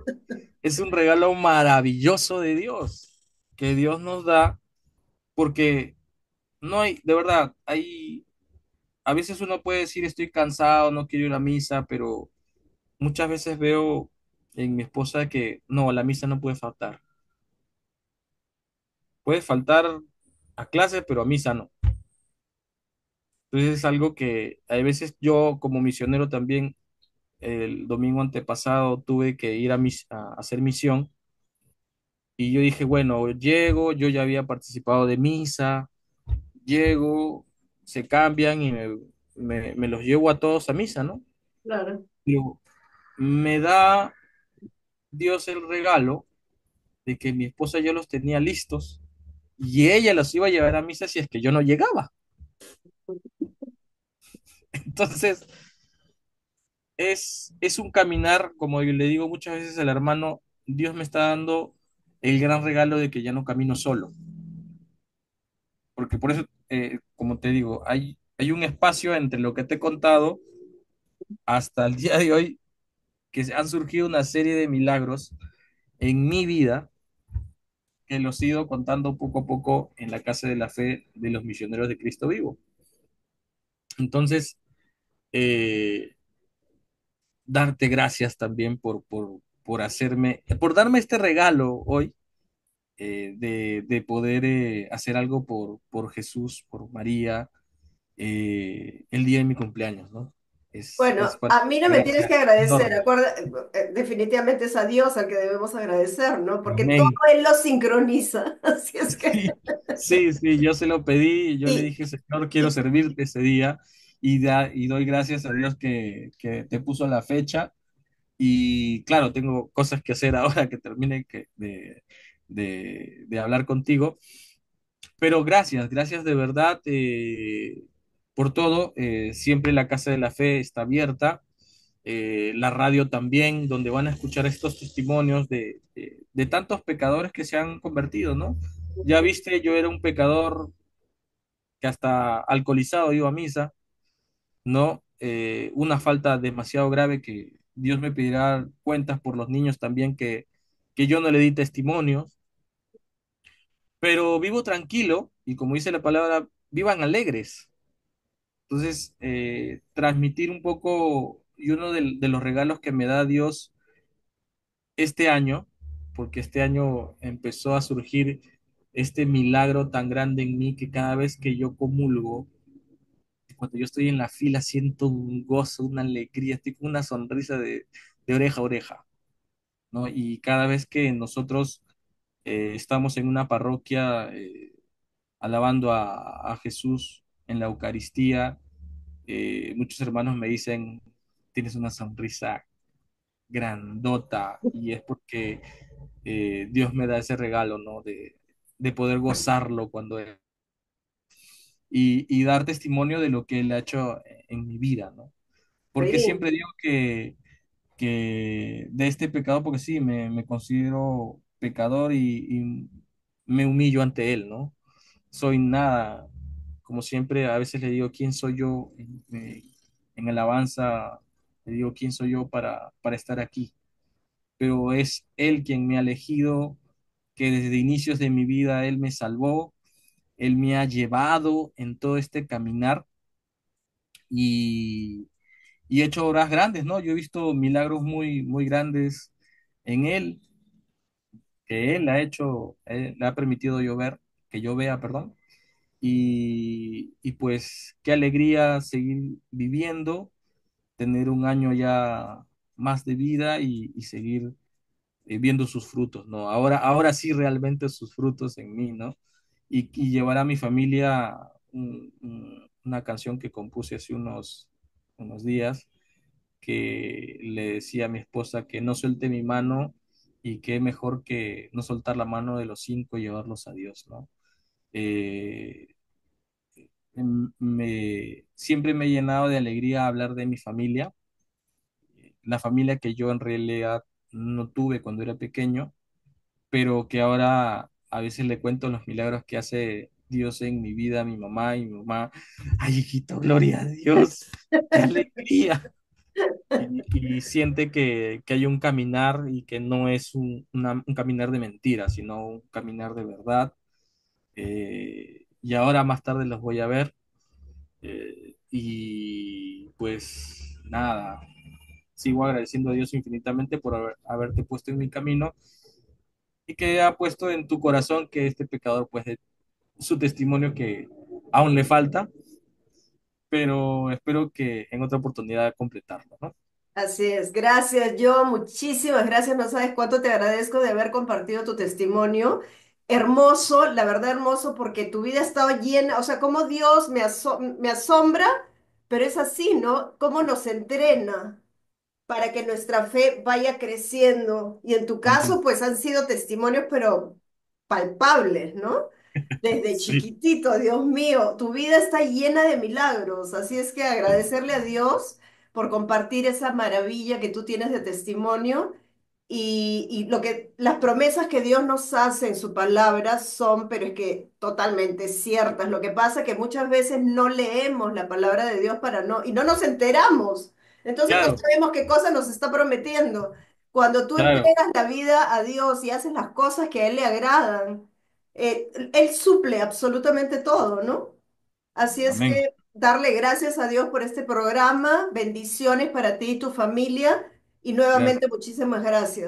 es un regalo maravilloso de Dios, que Dios nos da, porque no hay, de verdad, hay, a veces uno puede decir estoy cansado, no quiero ir a misa, pero muchas veces veo en mi esposa que no, la misa no puede faltar. Puede faltar a clase, pero a misa no. Entonces es algo que a veces yo como misionero también el domingo antepasado tuve que ir a hacer misión y yo dije, bueno, llego, yo ya había participado de misa, llego, se cambian y me los llevo a todos a misa, ¿no? Claro. Pero me da Dios el regalo de que mi esposa ya los tenía listos y ella los iba a llevar a misa si es que yo no llegaba. Entonces, es un caminar, como yo le digo muchas veces al hermano, Dios me está dando el gran regalo de que ya no camino solo. Porque por eso, como te digo, hay un espacio entre lo que te he contado hasta el día de hoy, que han surgido una serie de milagros en mi vida, que los he ido contando poco a poco en la Casa de la Fe de los Misioneros de Cristo Vivo. Entonces, eh, darte gracias también por hacerme, por darme este regalo hoy de poder hacer algo por Jesús, por María, el día de mi cumpleaños, ¿no? Es Bueno, para a mí no una me tienes que gracia agradecer, enorme. definitivamente es a Dios al que debemos agradecer, ¿no? Porque todo Amén. Él lo sincroniza, así es que... Sí, sí, sí, yo se lo pedí, yo le Y, dije, Señor, quiero y- servirte ese día y doy gracias a Dios que te puso la fecha y claro, tengo cosas que hacer ahora que termine de hablar contigo. Pero gracias, gracias de verdad por todo. Siempre la Casa de la Fe está abierta, la radio también, donde van a escuchar estos testimonios de tantos pecadores que se han convertido, ¿no? Ya viste, yo era un pecador que hasta alcoholizado iba a misa, ¿no? Una falta demasiado grave que Dios me pedirá cuentas por los niños también que yo no le di testimonios, pero vivo tranquilo y como dice la palabra, vivan alegres. Entonces, transmitir un poco, y uno de los regalos que me da Dios este año, porque este año empezó a surgir este milagro tan grande en mí que cada vez que yo comulgo, cuando yo estoy en la fila, siento un gozo, una alegría, estoy con una sonrisa de oreja a oreja, ¿no? Y cada vez que nosotros estamos en una parroquia alabando a Jesús en la Eucaristía, muchos hermanos me dicen, tienes una sonrisa grandota y es porque Dios me da ese regalo, ¿no? De poder gozarlo y dar testimonio de lo que Él ha hecho en mi vida, ¿no? Porque sí, siempre digo que de este pecado, porque sí, me considero pecador y me humillo ante Él, ¿no? Soy nada, como siempre, a veces le digo, ¿quién soy yo en alabanza? Le digo, ¿quién soy yo para estar aquí? Pero es Él quien me ha elegido, que desde inicios de mi vida Él me salvó, Él me ha llevado en todo este caminar y, y he hecho obras grandes, ¿no? Yo he visto milagros muy, muy grandes en Él, que Él ha hecho, Él le ha permitido yo ver, que yo vea, perdón. Y pues qué alegría seguir viviendo, tener un año ya más de vida y seguir viendo sus frutos, ¿no? Ahora sí realmente sus frutos en mí, ¿no? Y llevar a mi familia una canción que compuse hace unos días, que le decía a mi esposa que no suelte mi mano y que mejor que no soltar la mano de los cinco y llevarlos a Dios, ¿no? Eh, siempre me he llenado de alegría hablar de mi familia, la familia que yo en realidad no tuve cuando era pequeño, pero que ahora a veces le cuento los milagros que hace Dios en mi vida, mi mamá y mi mamá. Ay, hijito, gloria a Dios, qué alegría. Y siente que hay un caminar y que no es un caminar de mentira, sino un caminar de verdad. Y ahora más tarde los voy a ver. Y pues nada, sigo agradeciendo a Dios infinitamente por haberte puesto en mi camino y que ha puesto en tu corazón que este pecador pues de su testimonio que aún le falta, pero espero que en otra oportunidad completarlo, ¿no? Así es, gracias, yo, muchísimas gracias, no sabes cuánto te agradezco de haber compartido tu testimonio. Hermoso, la verdad hermoso, porque tu vida ha estado llena, o sea, como Dios me asombra, pero es así, ¿no? Cómo nos entrena para que nuestra fe vaya creciendo. Y en tu caso, Amén. pues han sido testimonios, pero palpables, ¿no? Desde Sí, chiquitito, Dios mío, tu vida está llena de milagros, así es que sí. agradecerle a Dios por compartir esa maravilla que tú tienes de testimonio y lo que las promesas que Dios nos hace en su palabra son, pero es que totalmente ciertas. Lo que pasa es que muchas veces no leemos la palabra de Dios para no y no nos enteramos. Entonces no Claro, sabemos qué cosa nos está prometiendo. Cuando tú claro. entregas la vida a Dios y haces las cosas que a Él le agradan, Él suple absolutamente todo, ¿no? Así es Amén. que darle gracias a Dios por este programa, bendiciones para ti y tu familia y Gracias. nuevamente muchísimas gracias.